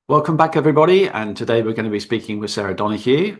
Welcome back, everybody. And today we're going to be speaking with Sarah Donoghue.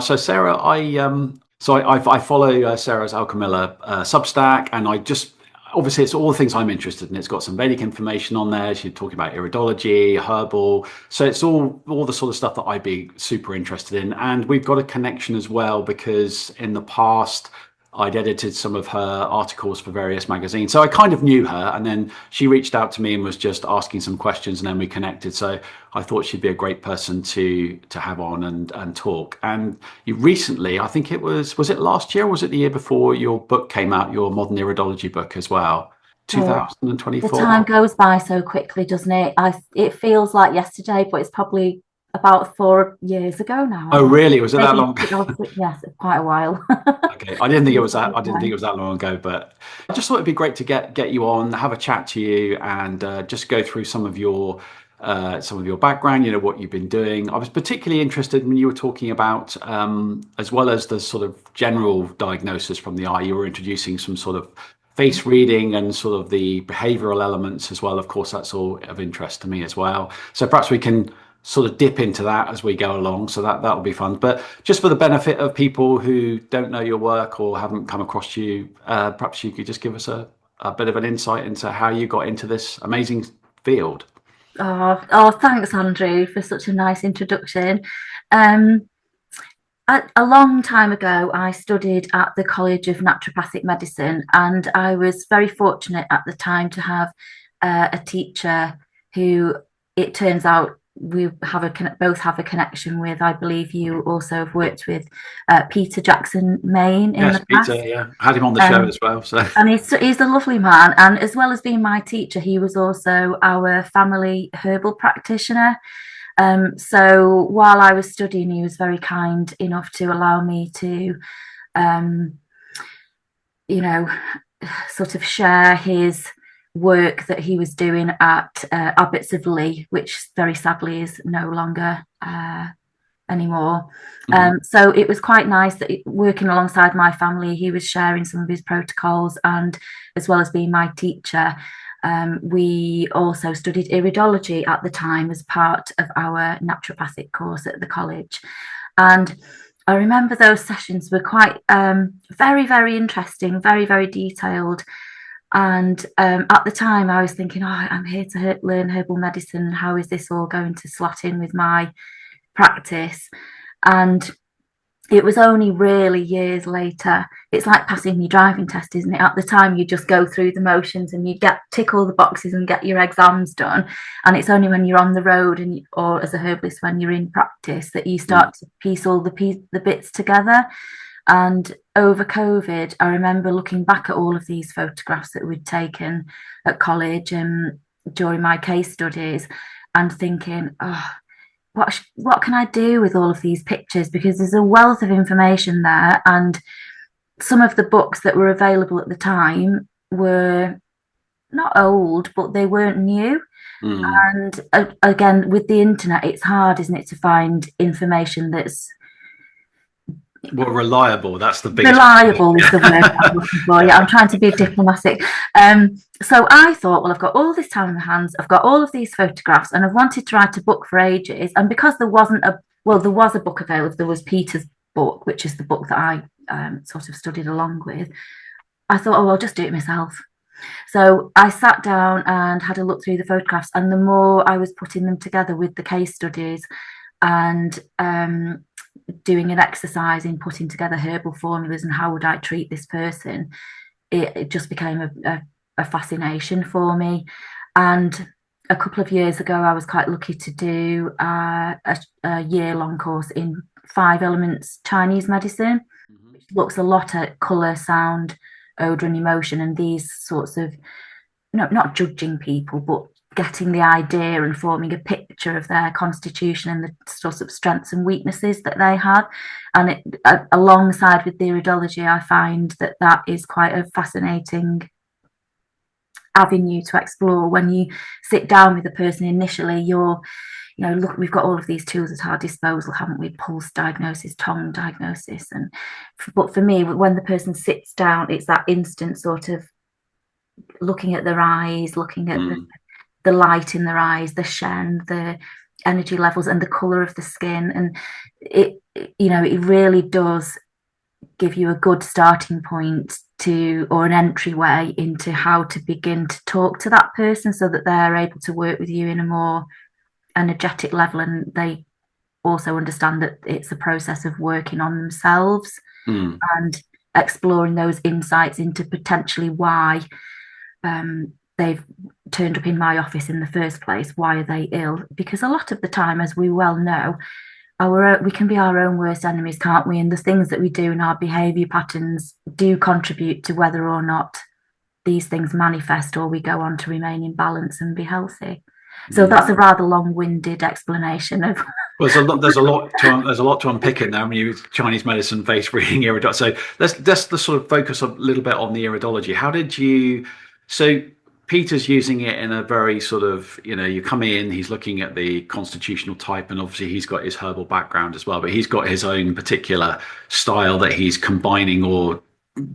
So Sarah, I follow Sarah's Alchemilla Substack, and I just obviously it's all the things I'm interested in. It's got some Vedic information on there. She's talking about iridology, herbal, so it's all the sort of stuff that I'd be super interested in. And we've got a connection as well because in the past I'd edited some of her articles for various magazines. So I kind of knew her, and then she reached out to me and was just asking some questions, and then we connected. So I thought she'd be a great person to have on and talk. And you recently, I think was it last year or was it the year before, your book came out, your Modern Iridology book as well, Oh, the 2024? time goes by so quickly, doesn't it? It feels like yesterday, but it's probably about 4 years ago now, I Oh, think. really? Was it that Maybe, long? yes, quite a while. Okay, I didn't think it was that. I didn't think it was that long ago, but I just thought it'd be great to get you on, have a chat to you, and just go through some of your background. You know what you've been doing. I was particularly interested when you were talking about, as well as the sort of general diagnosis from the eye, you were introducing some sort of face reading and sort of the behavioural elements as well. Of course, that's all of interest to me as well. So perhaps we can sort of dip into that as we go along. So that'll be fun. But just for the benefit of people who don't know your work or haven't come across you, perhaps you could just give us a bit of an insight into how you got into this amazing field. Thanks, Andrew, for such a nice introduction. Um, a long time ago, I studied at the College of Naturopathic Medicine, and I was very fortunate at the time to have a teacher who it turns out we have both have a connection with. I believe you also have worked with Peter Jackson Main in Yes, the Peter. past. Yeah, I had him on the show Um, as well. So and he's a lovely man. And as well as being my teacher, he was also our family herbal practitioner. So while I was studying, he was very kind enough to allow me to, um, you know, sort of share his work that he was doing at Abbots of Lee, which very sadly is no longer anymore. mhm. So it was quite nice that working alongside my family, he was sharing some of his protocols, and as well as being my teacher, we also studied iridology at the time as part of our naturopathic course at the college. And I remember those sessions were quite very, very interesting, very, very detailed. And at the time, I was thinking, oh, I'm here to learn herbal medicine. How is this all going to slot in with my practice? And it was only really years later. It's like passing your driving test, isn't it? At the time, you just go through the motions and you tick all the boxes and get your exams done. And it's only when you're on the road or as a herbalist when you're in practice that you Mm. start to piece all the bits together. And over COVID, I remember looking back at all of these photographs that we'd taken at college and during my case studies, and thinking, oh, what can I do with all of these pictures? Because there's a wealth of information there, and some of the books that were available at the time were not old, but they weren't new. Mm. And again, with the internet, it's hard, isn't it, to find information that's Well, reliable. That's the biggest one. reliable is the word I'm looking for. Yeah. Yeah, I'm trying to be diplomatic. So I thought, well, I've got all this time in my hands, I've got all of these photographs, and I've wanted to write a book for ages. And because there was a book available, there was Peter's book, which is the book that I sort of studied along with. I thought, oh, I'll just do it myself. So I sat down and had a look through the photographs, and the more I was putting them together with the case studies and doing an exercise in putting together herbal formulas and how would I treat this person, it just became a fascination for me. And a couple of years ago, I was quite lucky to do a year-long course in 5 elements Chinese medicine, Mhm. which looks a lot at colour, sound, odor, and emotion, and these sorts of not judging people, but getting the idea and forming a picture of their constitution and the sorts of strengths and weaknesses that they have. And alongside with the iridology, I find that is quite a fascinating avenue to explore. When you sit down with a person initially, look, we've got all of these tools at our disposal, haven't we? Pulse diagnosis, tongue diagnosis, but for me, when the person sits down, it's that instant sort of looking at their eyes, looking at Mm. the light in their eyes, the shen, energy levels and the color of the skin, and it it really does give you a good starting point to, or an entryway into how to begin to talk to that person so that they're able to work with you in a more energetic level, and they also understand that it's a process of working on themselves and exploring those insights into potentially why they've turned up in my office in the first place. Why are they ill? Because a lot of the time, as we well know, we can be our own worst enemies, can't we? And the things that we do in our behaviour patterns do contribute to whether or not these things manifest or we go on to remain in balance and be healthy. So that's a rather long-winded explanation of. Well, there's a lot to unpick in there. I mean, you Chinese medicine, face reading, iridology. So let's sort of focus a little bit on the iridology. How did you? So Peter's using it in a very sort of, you come in, he's looking at the constitutional type, and obviously he's got his herbal background as well, but he's got his own particular style that he's combining or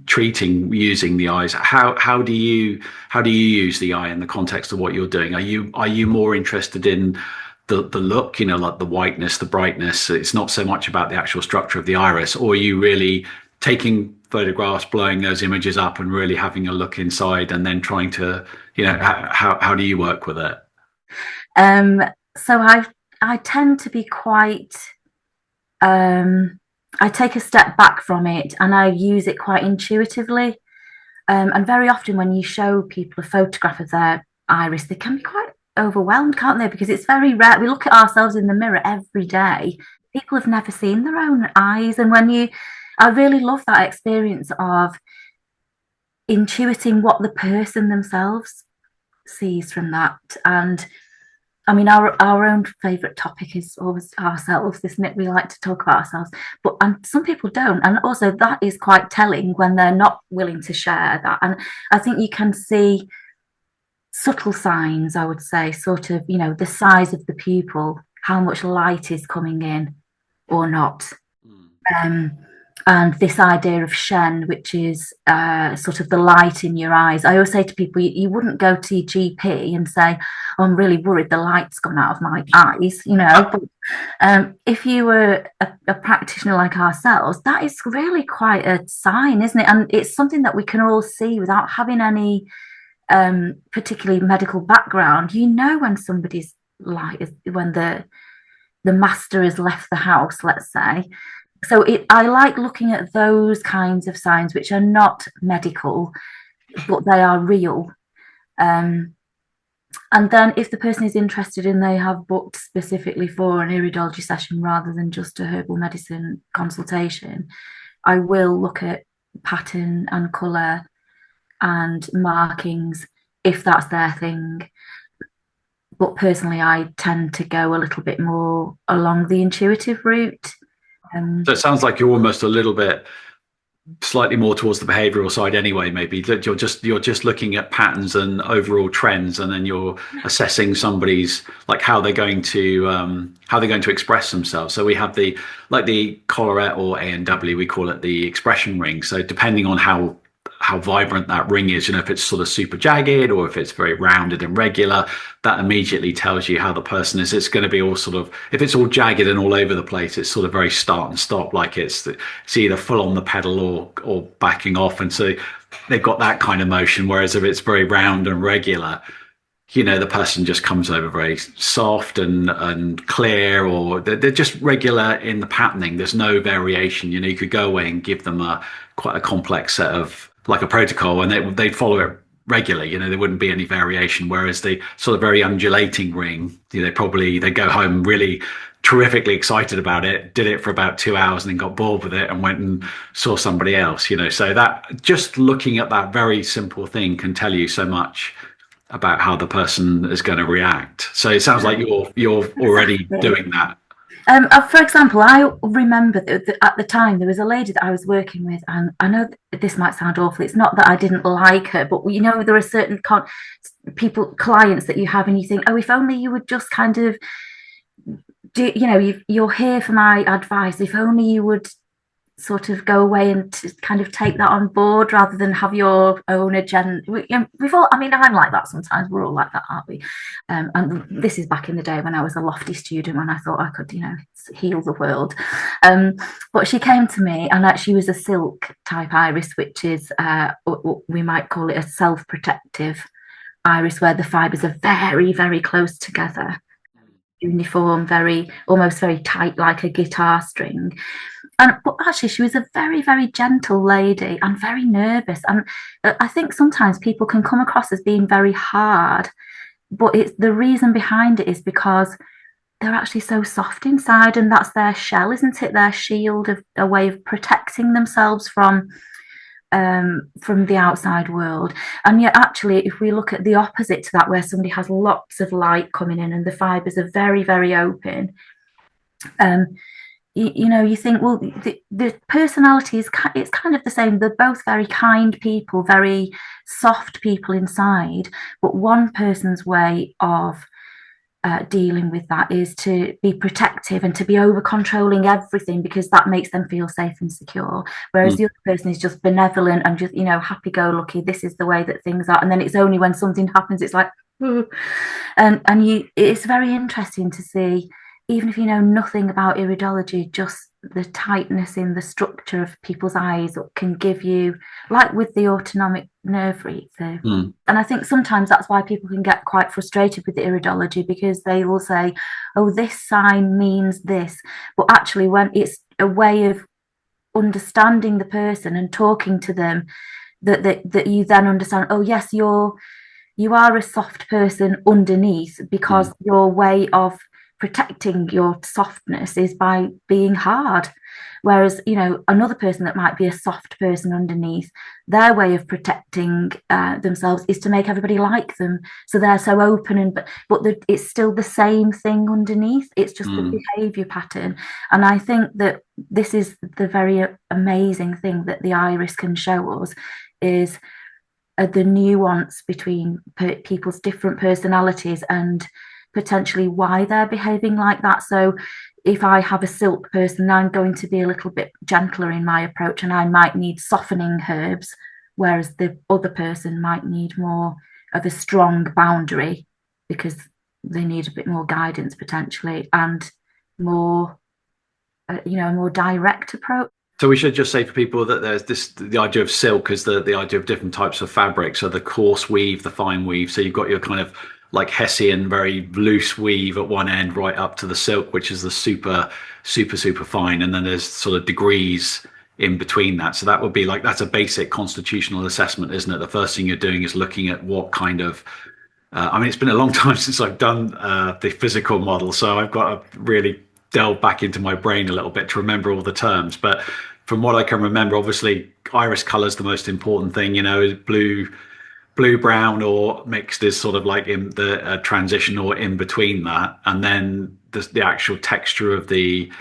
treating using the eyes. How do you use the eye in the context of what you're doing? Are you more interested in the look, like the whiteness, the brightness? It's not so much about the actual structure of the iris, or are you really taking photographs, blowing those images up and really having a look inside and then trying to, how do you work with it? So I tend to be quite, I take a step back from it and I use it quite intuitively. And very often when you show people a photograph of their iris, they can be quite overwhelmed, can't they? Because it's very rare. We look at ourselves in the mirror every day. People have never seen their own eyes. And I really love that experience of intuiting what the person themselves sees from that. And I mean, our own favourite topic is always ourselves, isn't it? We like to talk about ourselves, but some people don't. And also that is quite telling when they're not willing to share that. And I think you can see subtle signs, I would say, sort of, the size of the pupil, how much light is coming in or not. And this idea of Shen, which is sort of the light in your eyes. I always say to people, you wouldn't go to your GP and say, oh, I'm really worried the light's gone out of my eyes, But if you were a practitioner like ourselves, that is really quite a sign, isn't it? And it's something that we can all see without having any particularly medical background. When somebody's light is, when the master has left the house, let's say. So I like looking at those kinds of signs, which are not medical, but they are real. And then if the person is interested and they have booked specifically for an iridology session rather than just a herbal medicine consultation, I will look at pattern and colour and markings if that's their thing. But personally, I tend to go a little bit more along the intuitive route. So it sounds like you're almost a little bit slightly more towards the behavioural side anyway, maybe that you're just looking at patterns and overall trends, and then you're assessing somebody's, like, how they're going to express themselves. So we have the collarette, or ANW, we call it the expression ring. So depending on how vibrant that ring is, if it's sort of super jagged or if it's very rounded and regular, that immediately tells you how the person is. It's going to be all sort of, if it's all jagged and all over the place, it's sort of very start and stop, like it's either full on the pedal or backing off. And so they've got that kind of motion. Whereas if it's very round and regular, the person just comes over very soft and clear, or they're just regular in the patterning. There's no variation. You could go away and give them quite a complex set of, like, a protocol, and they'd follow it regularly. There wouldn't be any variation. Whereas the sort of very undulating ring, they go home really terrifically excited about it, did it for about 2 hours and then got bored with it and went and saw somebody else. So that, just looking at that very simple thing can tell you so much about how the person is going to react. So it sounds like you're already doing that. For example, I remember that at the time there was a lady that I was working with, and I know this might sound awful. It's not that I didn't like her, but there are certain clients that you have, and you think, oh, if only you would just kind of do, you're here for my advice. If only you would sort of go away and to kind of take that on board rather than have your own agenda. We've all, I mean, I'm like that sometimes. We're all like that, aren't we? And this is back in the day when I was a lofty student, when I thought I could, heal the world. But she came to me, and she was a silk type iris, which is, we might call it a self-protective iris, where the fibers are very, very close together, uniform, almost very tight, like a guitar string. But actually, she was a very, very gentle lady and very nervous. And I think sometimes people can come across as being very hard, but the reason behind it is because they're actually so soft inside, and that's their shell, isn't it? Their shield, a way of protecting themselves from the outside world. And yet, actually, if we look at the opposite to that, where somebody has lots of light coming in and the fibers are very, very open, you think, well, the personality it's kind of the same. They're both very kind people, very soft people inside, but one person's way of dealing with that is to be protective and to be over controlling everything, because that makes them feel safe and secure, whereas the other person is just benevolent and just happy go lucky. This is the way that things are, and then it's only when something happens it's like, and it's very interesting to see, even if you know nothing about iridology, just the tightness in the structure of people's eyes can give you, like with the autonomic nerve root. And I think sometimes that's why people can get quite frustrated with the iridology, because they will say, oh, this sign means this. But actually, when it's a way of understanding the person and talking to them, that you then understand, oh, yes, you are a soft person underneath, because your way of protecting your softness is by being hard. Whereas, another person that might be a soft person underneath, their way of protecting themselves is to make everybody like them. So they're so open, but it's still the same thing underneath. It's just the behavior pattern. And I think that this is the very amazing thing that the iris can show us, is the nuance between people's different personalities and potentially why they're behaving like that. So if I have a silk person, I'm going to be a little bit gentler in my approach, and I might need softening herbs, whereas the other person might need more of a strong boundary, because they need a bit more guidance potentially, and more, a more direct approach. So we should just say for people that there's the idea of silk is the idea of different types of fabric. So the coarse weave, the fine weave. So you've got your kind of like Hessian, very loose weave at one end, right up to the silk, which is the super, super, super fine. And then there's sort of degrees in between that. So that would be that's a basic constitutional assessment, isn't it? The first thing you're doing is looking at what kind of, it's been a long time since I've done the physical model. So I've got to really delve back into my brain a little bit to remember all the terms. But from what I can remember, obviously, iris color is the most important thing, blue brown or mixed is sort of like in the transition or in between that, and then the actual texture of the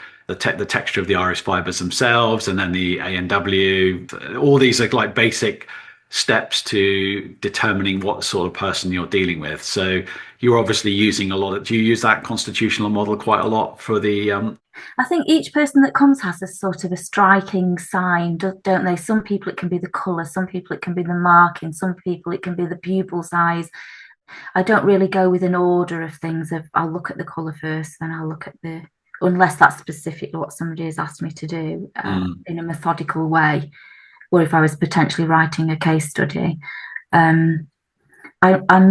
texture of the iris fibers themselves, and then the ANW. All these are like basic steps to determining what sort of person you're dealing with. So you're obviously using do you use that constitutional model quite a lot for the I think each person that comes has a sort of a striking sign, don't they? Some people it can be the colour, some people it can be the marking, some people it can be the pupil size. I don't really go with an order of things. I'll look at the colour first, then I'll look at unless that's specific what somebody has asked me to do in a methodical way, or if I was potentially writing a case study. I'm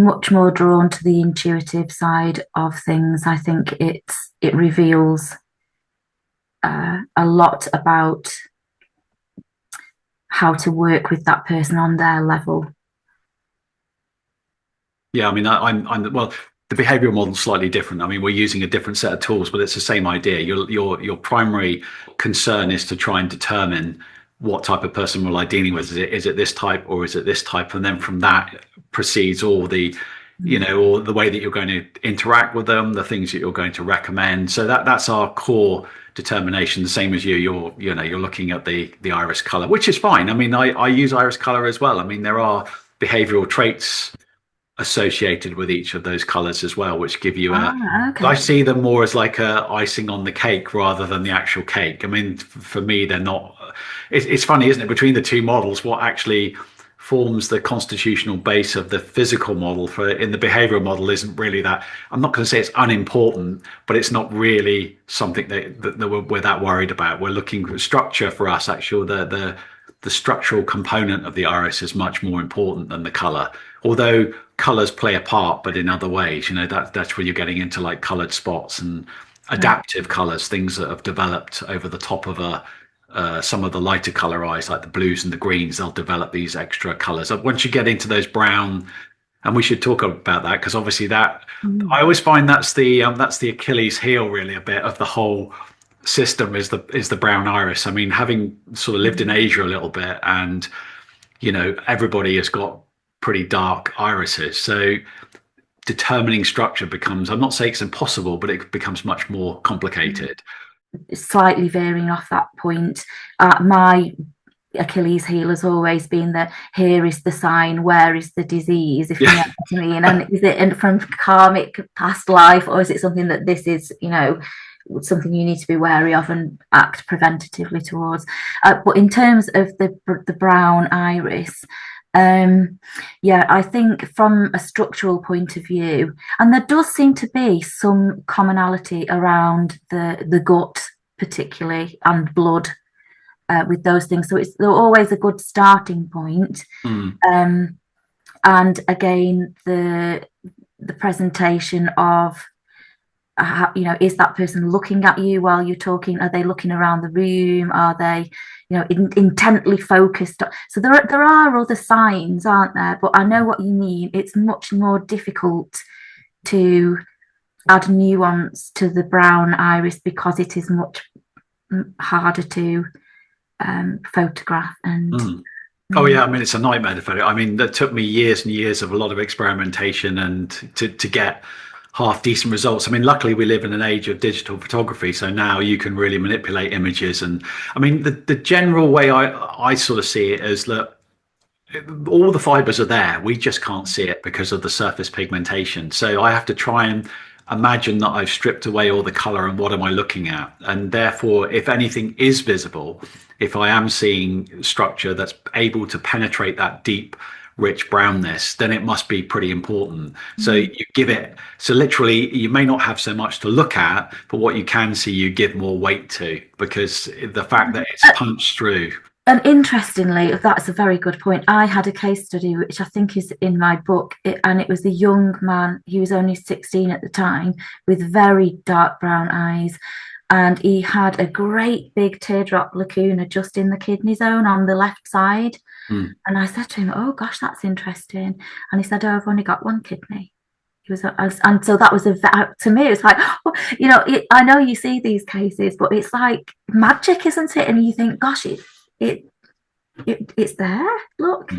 much more drawn to the intuitive side of things. I think it reveals a lot about how to work with that person on their level. Yeah, I'm well. The behavioral model is slightly different. We're using a different set of tools, but it's the same idea. Your primary concern is to try and determine what type of person will I dealing with. Is it this type or is it this type? And then from that proceeds all the or the way that you're going to interact with them, the things that you're going to recommend. So that's our core determination. The same as you're looking at the iris color, which is fine. I use iris color as well. There are behavioral traits associated with each of those colors as well, which give you a. I Okay. see them more as like a icing on the cake rather than the actual cake. I mean, for me, they're not. It's funny, isn't it? Between the two models, what actually forms the constitutional base of the physical model for in the behavioral model isn't really that. I'm not going to say it's unimportant, but it's not really something that we're that worried about. We're looking for structure for us. Actually, the structural component of the iris is much more important than the color. Although colors play a part, but in other ways, that's where you're getting into like colored spots and Yeah. adaptive colors, things that have developed over the top of some of the lighter color eyes, like the blues and the greens, they'll develop these extra colors. Once you get into those brown, and we should talk about that because obviously that Mm. I always find that's the Achilles heel really a bit of the whole system is the brown iris. I mean, having sort of lived in Asia a little bit, and everybody has got pretty dark irises, so determining structure becomes, I'm not saying it's impossible, but it becomes much more complicated. Slightly veering off that point, my Achilles heel has always been that here is the sign, where is the disease, if you know Yeah. what I mean. And is it from karmic past life, or is it something that this is, something you need to be wary of and act preventatively towards? But in terms of the brown iris, yeah, I think from a structural point of view, and there does seem to be some commonality around the gut, particularly, and blood, with those things. So they're always a good starting point. Mm. And again, the presentation of is that person looking at you while you're talking? Are they looking around the room? Are they intently focused? So there are other signs, aren't there? But I know what you mean. It's much more difficult to add nuance to the brown iris because it is much harder to photograph. And Oh yeah, I mean it's a nightmare to photo. I mean that took me years and years of a lot of experimentation and to get half decent results. I mean, luckily we live in an age of digital photography, so now you can really manipulate images. And I mean, the general way I sort of see it is that all the fibers are there. We just can't see it because of the surface pigmentation. So I have to try and imagine that I've stripped away all the color and what am I looking at? And therefore, if anything is visible, if I am seeing structure that's able to penetrate that deep, rich brownness, then it must be pretty important. So you give it, so literally, you may not have so much to look at, but what you can see, you give more weight to because the fact that it's punched through. And interestingly, that's a very good point. I had a case study, which I think is in my book, and it was a young man. He was only 16 at the time with very dark brown eyes. And he had a great big teardrop lacuna just in the kidney zone on the left side. Mm. And I said to him, "Oh gosh, that's interesting." And he said, "Oh, I've only got one kidney." He was, and so that was to me, it's like, oh, I know you see these cases, but it's like magic, isn't it? And you think, gosh, it's there. Look.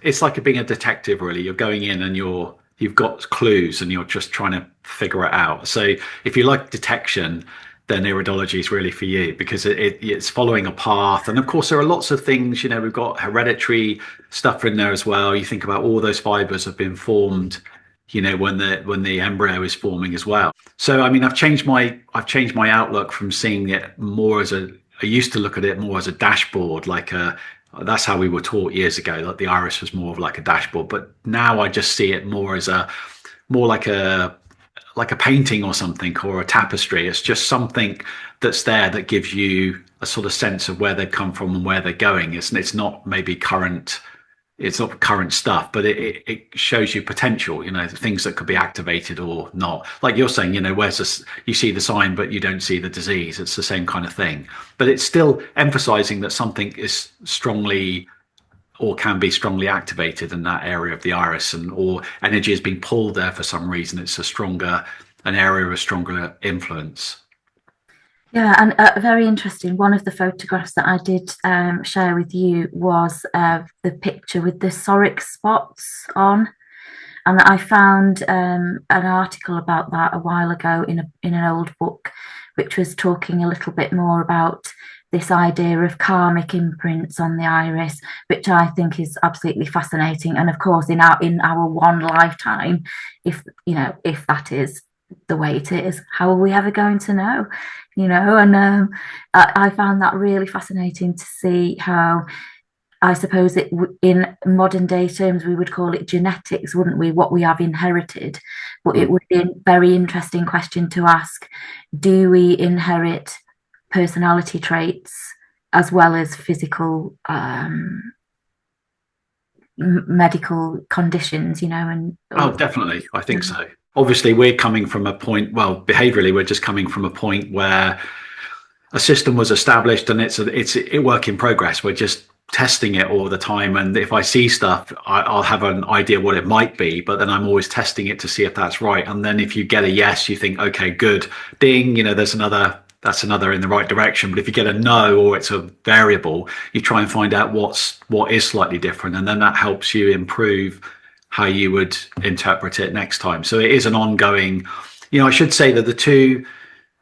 It's like being a detective, really. You're going in and you've got clues and you're just trying to figure it out. So if you like detection, then iridology is really for you because it's following a path. And of course, there are lots of things, we've got hereditary stuff in there as well. You think about all those fibers have been formed, when the embryo is forming as well. So, I mean, I've changed my outlook from seeing it more as I used to look at it more as a dashboard, that's how we were taught years ago, that the iris was more of like a dashboard. But now I just see it more as more like a painting or something or a tapestry. It's just something that's there that gives you a sort of sense of where they've come from and where they're going. It's not maybe current. It's not current stuff, but it shows you potential, things that could be activated or not. Like you're saying, where's this, you see the sign, but you don't see the disease. It's the same kind of thing, but it's still emphasizing that something is strongly or can be strongly activated in that area of the iris or energy is being pulled there for some reason. It's an area of stronger influence. Yeah, and very interesting. One of the photographs that I did share with you was the picture with the psoric spots on, and I found an article about that a while ago in an old book, which was talking a little bit more about this idea of karmic imprints on the iris, which I think is absolutely fascinating. And of course, in our one lifetime, if that is the way it is, how are we ever going to know? And I found that really fascinating to see how, I suppose in modern day terms, we would call it genetics, wouldn't we? What we have inherited. But it would be a very interesting question to ask. Do we inherit personality traits as well as physical medical conditions, Definitely. I think so. Obviously, we're coming from a point, well, behaviorally, we're just coming from a point where a system was established and it's a work in progress. We're just testing it all the time. And if I see stuff, I'll have an idea what it might be, but then I'm always testing it to see if that's right. And then if you get a yes, you think, okay, good, ding, that's another in the right direction. But if you get a no, or it's a variable, you try and find out what is slightly different. And then that helps you improve how you would interpret it next time. So it is an ongoing, I should say that the two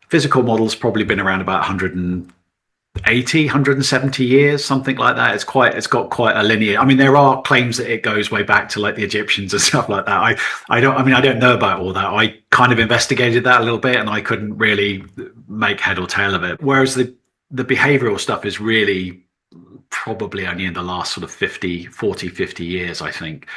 physical models probably been around about 180, 170 years, something like that. It's got quite a linear. I mean, there are claims that it goes way back to like the Egyptians and stuff like that. I don't know about all that. I kind of investigated that a little bit and I couldn't really make head or tail of it. Whereas the behavioral stuff is really probably only in the last sort of 50 years, I think.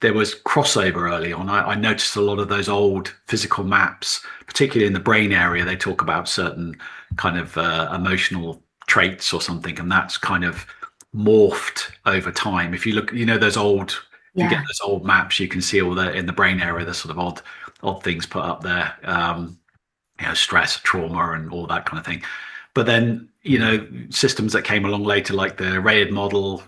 There was crossover early on. I noticed a lot of those old physical maps, particularly in the brain area, they talk about certain kind of emotional traits or something, and that's kind of morphed over time. If you look, those old, you get those old maps, you can see all the in the brain area, the sort of odd things put up there, stress, trauma, and all that kind of thing. But then, systems that came along later, like the Rayard model,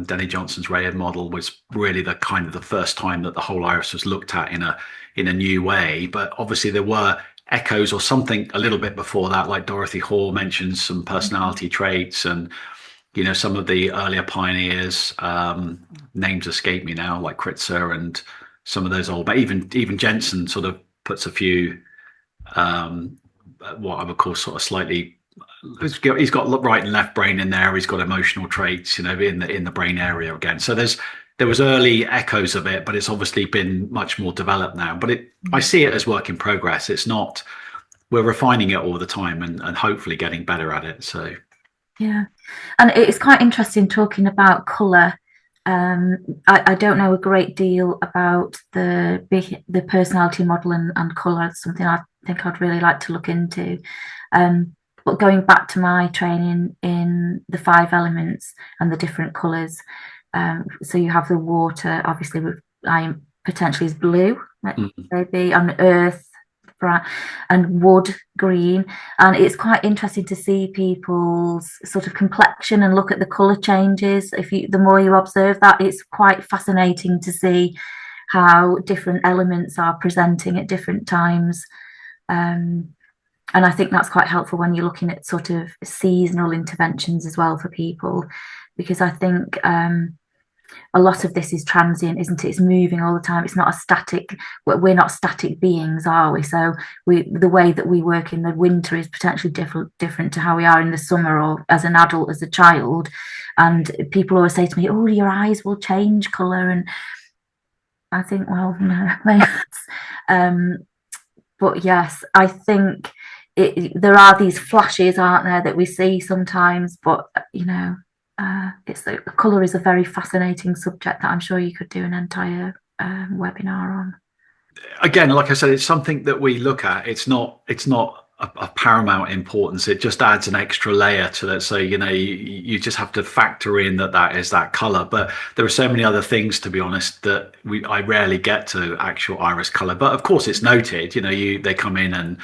Denny Johnson's Rayard model, was really the kind of the first time that the whole iris was looked at in a new way. But obviously there were echoes or something a little bit before that, like Dorothy Hall mentions some personality traits, and some of the earlier pioneers, names escape me now, like Kritzer and some of those old, but even Jensen sort of puts a few what I would call sort of slightly, he's got right and left brain in there, he's got emotional traits in the brain area again. So there was early echoes of it, but it's obviously been much more developed now. But I see it as work in progress. It's not, we're refining it all the time and hopefully getting better at it. So yeah, and it's quite interesting talking about colour. I don't know a great deal about the personality model and colour. It's something I think I'd really like to look into. But going back to my training in the 5 elements and the different colours, so you have the water, obviously, with potentially is blue, maybe, on earth, and wood, green. And it's quite interesting to see people's sort of complexion and look at the colour changes. The more you observe that, it's quite fascinating to see how different elements are presenting at different times. And I think that's quite helpful when you're looking at sort of seasonal interventions as well for people, because I think a lot of this is transient, isn't it? It's moving all the time. It's not a static, we're not static beings, are we? So the way that we work in the winter is potentially different to how we are in the summer or as an adult, as a child. And people always say to me, oh, your eyes will change colour. And I think, well, no. But yes, I think there are these flashes, aren't there, that we see sometimes, but colour is a very fascinating subject that I'm sure you could do an entire webinar on. Again, like I said, it's something that we look at. It's not a paramount importance. It just adds an extra layer to that. So you just have to factor in that is that colour. But there are so many other things, to be honest, that I rarely get to actual iris colour. But of course, it's noted. They come in and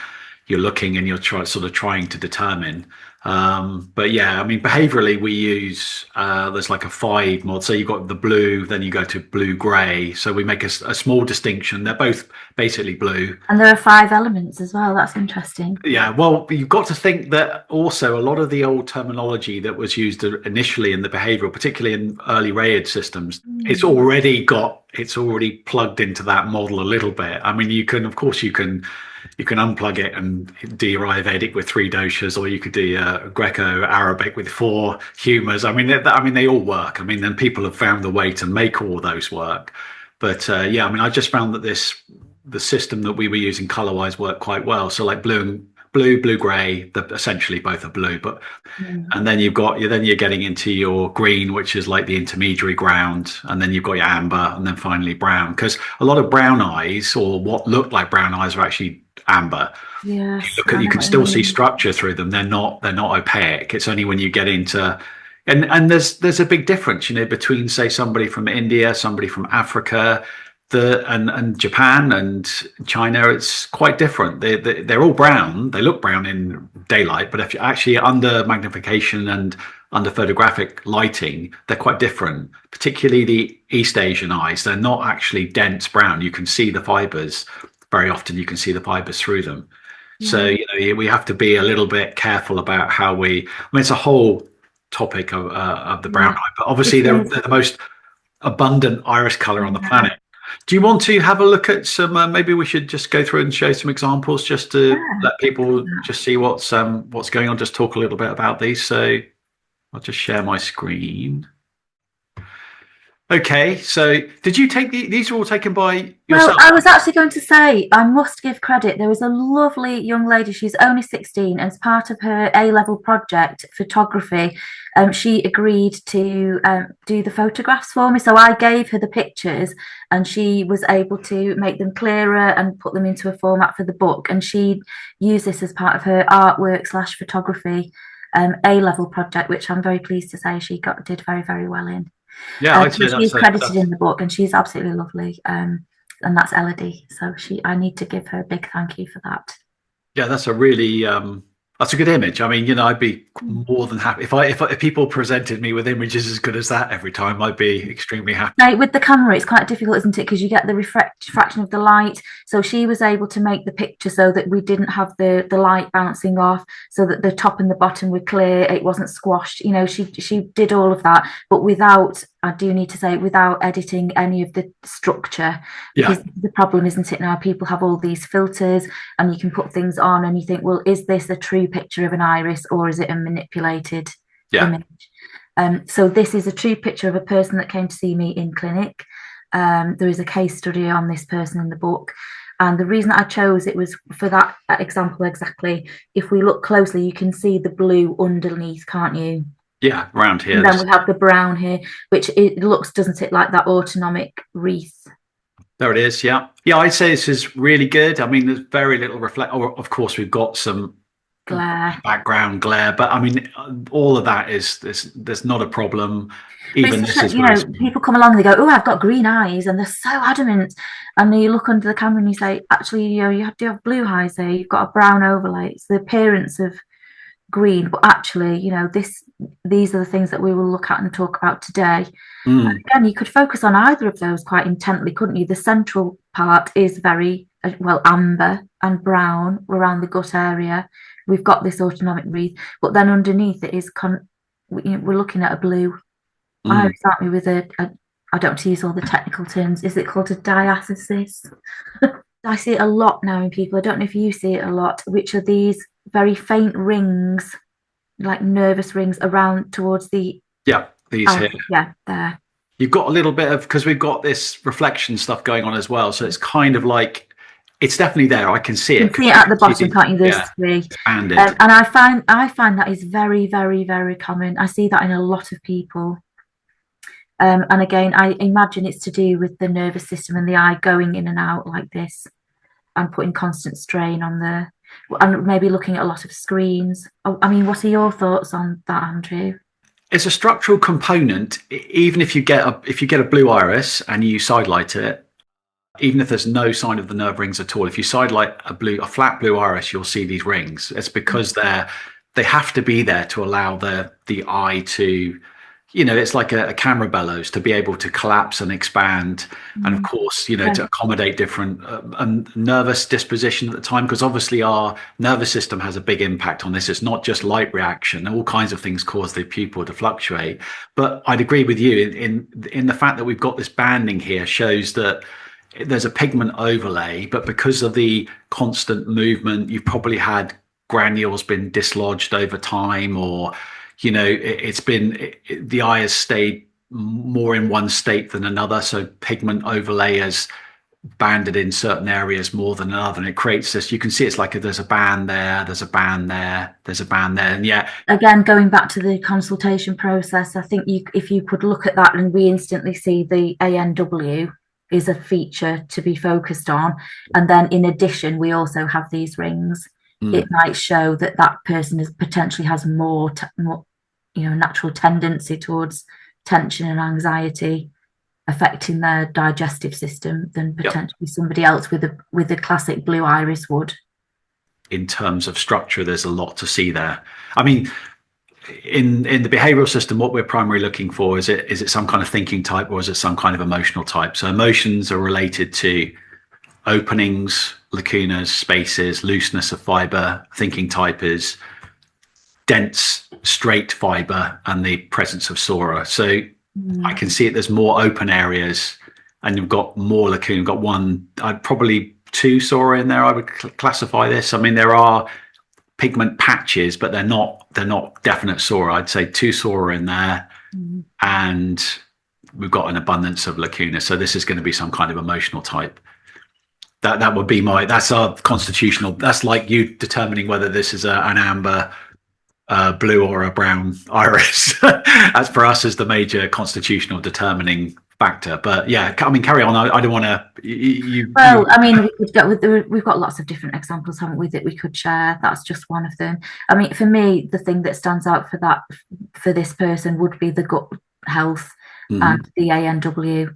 you're looking and you're sort of trying to determine. But yeah, I mean, behaviorally, we use there's like a 5 mod. So you've got the blue, then you go to blue gray. So we make a small distinction. They're both basically blue. And there are 5 elements as well. That's interesting. Yeah, well, you've got to think that also a lot of the old terminology that was used initially in the behavioral, particularly in early Rayard systems, it's already plugged into that model a little bit. I mean, you can unplug it and do your Ayurvedic with 3 doshas, or you could do Greco-Arabic with 4 humours. I mean, they all work. I mean, then people have found the way to make all those work. But yeah, I mean, I just found that the system that we were using color-wise worked quite well. So like blue, grey, essentially both are blue, but and then you're getting into your green, which is like the intermediary ground, and then you've got your amber, and then finally brown. Because a lot of brown eyes, or what look like brown eyes, are actually amber. Yes, You can still see structure through them. They're not opaque. It's only when you get into and there's a big difference, between, say, somebody from India, somebody from Africa, and Japan and China. It's quite different. They're all brown. They look brown in daylight, but if you're actually under magnification and under photographic lighting, they're quite different. Particularly the East Asian eyes, they're not actually dense brown. You can see the fibers. Very often you can see the fibers through them. So we have to be a little bit careful about how I mean, it's a whole topic of the brown eye, but obviously they're the most abundant iris color on the planet. Do you want to have a look at some? Maybe we should just go through and show some examples, just to let people just see what's going on. Just talk a little bit about these. So I'll just share my screen. Okay, so did you take these are all taken by yourself? Well, I was actually going to say, I must give credit. There was a lovely young lady, she's only 16, and as part of her A-level project, photography, she agreed to do the photographs for me. So I gave her the pictures and she was able to make them clearer and put them into a format for the book. And she used this as part of her artwork / photography A-level project, which I'm very pleased to say she did very, very well in. Yeah, I'd say she's credited in the book, and she's absolutely lovely. And that's Elodie. So I need to give her a big thank you for that. Yeah, that's a really that's a good image. I mean, I'd be more than happy if people presented me with images as good as that every time. I'd be extremely happy. Now, with the camera, it's quite difficult, isn't it? Because you get the refraction of the light. So she was able to make the picture so that we didn't have the light bouncing off, so that the top and the bottom were clear. It wasn't squashed. She did all of that, but without, I do need to say, without editing any of the structure. Because the problem, isn't it, now people have all these filters and you can put things on and you think, well, is this a true picture of an iris or is it a manipulated image? So this is a true picture of a person that came to see me in clinic. There is a case study on this person in the book. And the reason I chose it was for that example exactly. If we look closely, you can see the blue underneath, can't you? Yeah, around here. And then we have the brown here, which it looks, doesn't it, like that autonomic wreath? There it is. Yeah. I'd say this is really good. I mean, there's very little of course, we've got some background glare, but I mean, all of that there's not a problem. Even this is, people come along and they go, oh, I've got green eyes, and they're so adamant, and then you look under the camera and you say, actually, you have blue eyes there, you've got a brown overlay. It's the appearance of green, but actually, these are the things that we will look at and talk about today. And again, you could focus on either of those quite intently, couldn't you? The central part is very amber and brown around the gut area. We've got this autonomic wreath, but then underneath it is we're looking at a blue iris, aren't we? With I don't want to use all the technical terms. Is it called a diathesis? I see it a lot now in people. I don't know if you see it a lot, which are these very faint rings, like nervous rings around towards the these here. Yeah, there. You've got a little bit of, because we've got this reflection stuff going on as well, so it's kind of like, it's definitely there. I can see it. You can see it at the bottom, can't you? There's three. Expanded. And I find that is very, very, very common. I see that in a lot of people. And again, I imagine it's to do with the nervous system and the eye going in and out like this and putting constant strain on and maybe looking at a lot of screens. I mean, what are your thoughts on that, Andrew? It's a structural component. Even if you get a blue iris and you sidelight it, even if there's no sign of the nerve rings at all, if you sidelight a flat blue iris, you'll see these rings. It's because they have to be there to allow the eye to, it's like a camera bellows, to be able to collapse and expand, and of course, to accommodate different nervous disposition at the time, because obviously our nervous system has a big impact on this. It's not just light reaction. All kinds of things cause the pupil to fluctuate. But I'd agree with you in the fact that we've got this banding here shows that there's a pigment overlay, but because of the constant movement, you've probably had granules been dislodged over time, or the eye has stayed more in one state than another, so pigment overlay has banded in certain areas more than another, and it creates this. You can see it's like there's a band there, there's a band there, there's a band there, and yeah. Again, going back to the consultation process, I think if you could look at that and we instantly see the ANW is a feature to be focused on, and then in addition we also have these rings. It might show that that person potentially has more, natural tendency towards tension and anxiety affecting their digestive system than potentially somebody else with a classic blue iris would. In terms of structure, there's a lot to see there. I mean, in the behavioral system, what we're primarily looking for is it some kind of thinking type, or is it some kind of emotional type? So emotions are related to openings, lacunas, spaces, looseness of fiber. Thinking type is dense, straight fiber and the presence of psora. So I can see it. There's more open areas, and you've got more lacuna. You've got one, I'd probably two psora in there. I would classify this. I mean, there are pigment patches, but they're not definite psora. I'd say two psora in there, and we've got an abundance of lacuna. So this is going to be some kind of emotional type. That would be that's our constitutional. That's like you determining whether this is an amber, blue, or a brown iris. As for us, is the major constitutional determining factor. But yeah, I mean, carry on. I don't want to. I mean, we've got lots of different examples, haven't we, that we could share. That's just one of them. I mean, for me, the thing that stands out for this person would be the gut health and the ANW,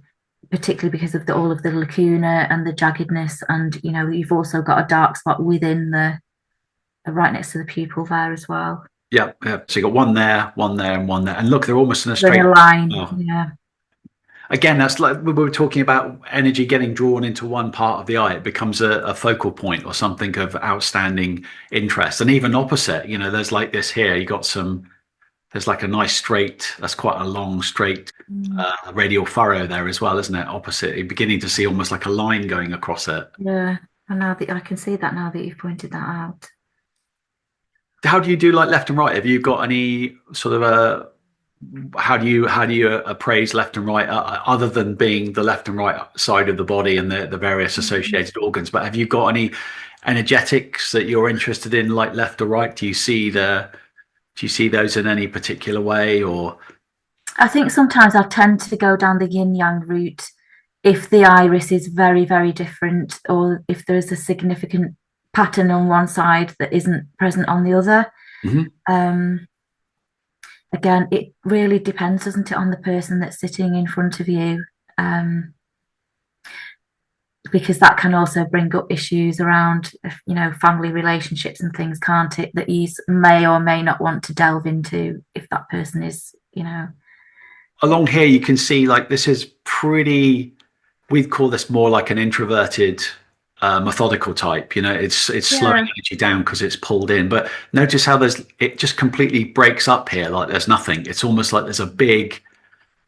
particularly because of all of the lacuna and the jaggedness, and you've also got a dark spot within right next to the pupil there as well. Yeah. So you got one there, and one there, and look, they're almost in a straight line. Oh. Yeah. Again, that's like we were talking about energy getting drawn into one part of the eye. It becomes a focal point or something of outstanding interest. And even opposite, there's like this here. You got there's like a nice straight. That's quite a long straight radial furrow there as well, isn't it? Opposite, you're beginning to see almost like a line going across it. Yeah, and now that I can see that, now that you've pointed that out. How do you do like left and right? Have you got any sort of how do you appraise left and right, other than being the left and right side of the body and the various associated organs? But have you got any energetics that you're interested in, like left or right? Do you see those in any particular way? Or I think sometimes I tend to go down the yin yang route if the iris is very, very different, or if there's a significant pattern on one side that isn't present on the other. Again, it really depends, doesn't it, on the person that's sitting in front of you, because that can also bring up issues around family relationships and things, can't it, that you may or may not want to delve into if that person is along here. You can see like this is pretty, we'd call this more like an introverted methodical type. It's slowing energy down because it's pulled in. But notice how it just completely breaks up here, like there's nothing. It's almost like there's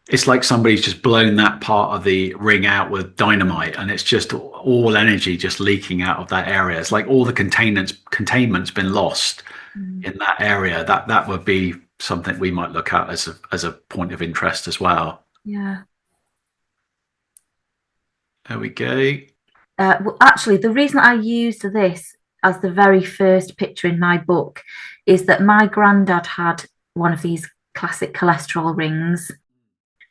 it's like somebody's just blown that part of the ring out with dynamite, and it's just all energy just leaking out of that area. It's like all the containment's been lost in that area. That would be something we might look at as a point of interest as well. Yeah. There we go. Well, actually, the reason I used this as the very first picture in my book is that my granddad had one of these classic cholesterol rings,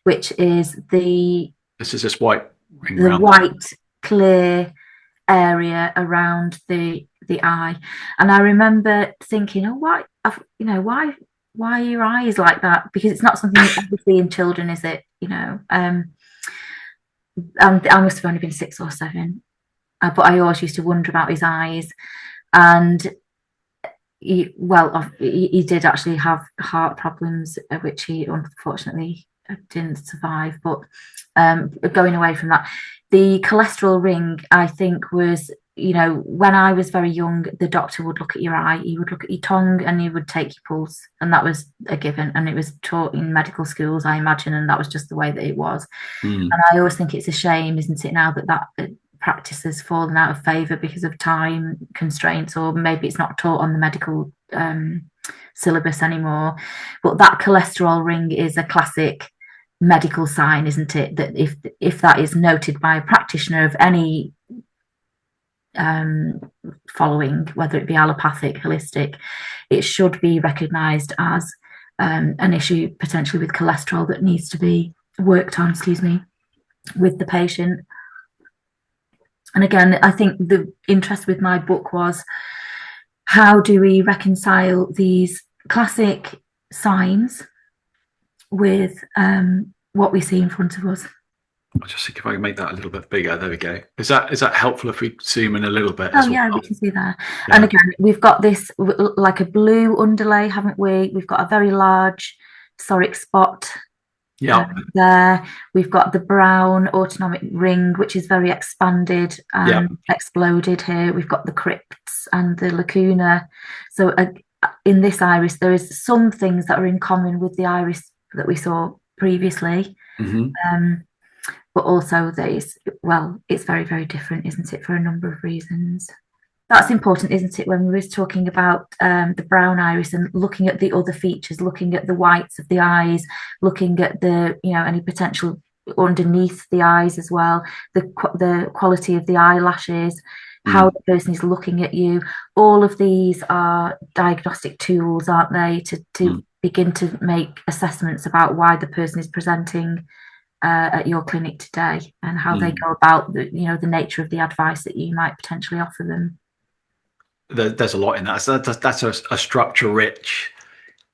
which is this is this white ring, the white clear area around the eye. And I remember thinking, why are your eyes like that? Because it's not something you ever see in children, is it? I must have only been 6 or 7. But I always used to wonder about his eyes, and he did actually have heart problems, which he unfortunately didn't survive. But going away from that, the cholesterol ring, I think, was, when I was very young, the doctor would look at your eye, he would look at your tongue, and he would take your pulse, and that was a given, and it was taught in medical schools, I imagine, and that was just the way that it was. And I always think it's a shame, isn't it, now that practice has fallen out of favour because of time constraints, or maybe it's not taught on the medical syllabus anymore. But that cholesterol ring is a classic medical sign, isn't it? That if that is noted by a practitioner of any following, whether it be allopathic, holistic, it should be recognised as an issue potentially with cholesterol that needs to be worked on, with the patient. And again, I think the interest with my book was, how do we reconcile these classic signs with what we see in front of us? I'll just think if I can make that a little bit bigger. There we go. Is that helpful if we zoom in a little bit? Oh, yeah, we can see that. Yeah. And again, we've got this like a blue underlay, haven't we? We've got a very large psoric spot. Yeah. There we've got the brown autonomic ring, which is very expanded and exploded here. We've got the crypts and the lacuna. So in this iris, there is some things that are in common with the iris that we saw previously. But also it's very, very different, isn't it, for a number of reasons. That's important, isn't it, when we were talking about the brown iris and looking at the other features, looking at the whites of the eyes, looking at the, any potential underneath the eyes as well, the quality of the eyelashes, how the person is looking at you. All of these are diagnostic tools, aren't they, to begin to make assessments about why the person is presenting at your clinic today, and how they go about the nature of the advice that you might potentially offer them. There's a lot in that. So that's a structure-rich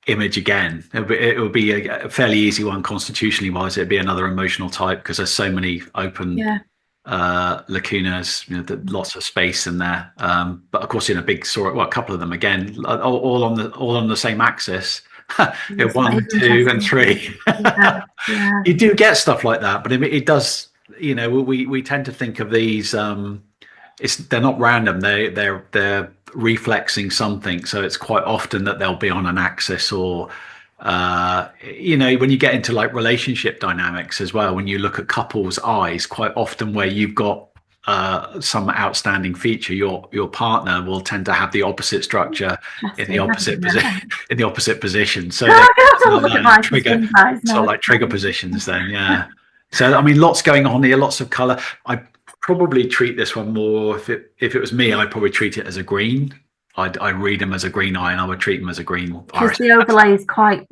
image again. It will be a fairly easy one constitutionally wise. It'd be another emotional type, because there's so many open lacunas, lots of space in there. But of course, in a big a couple of them again, all on the same axis. 1, 2, and 3. You do get stuff like that, but it does. We tend to think of these. They're not random. They're reflexing something. So it's quite often that they'll be on an axis, or when you get into like relationship dynamics as well, when you look at couples' eyes, quite often where you've got some outstanding feature, your partner will tend to have the opposite structure in the opposite position. So trigger positions then. Yeah. So lots going on here, lots of color. I probably treat this one more, if it was me, I'd probably treat it as a green. I read them as a green eye, and I would treat them as a green iris. The overlay is quite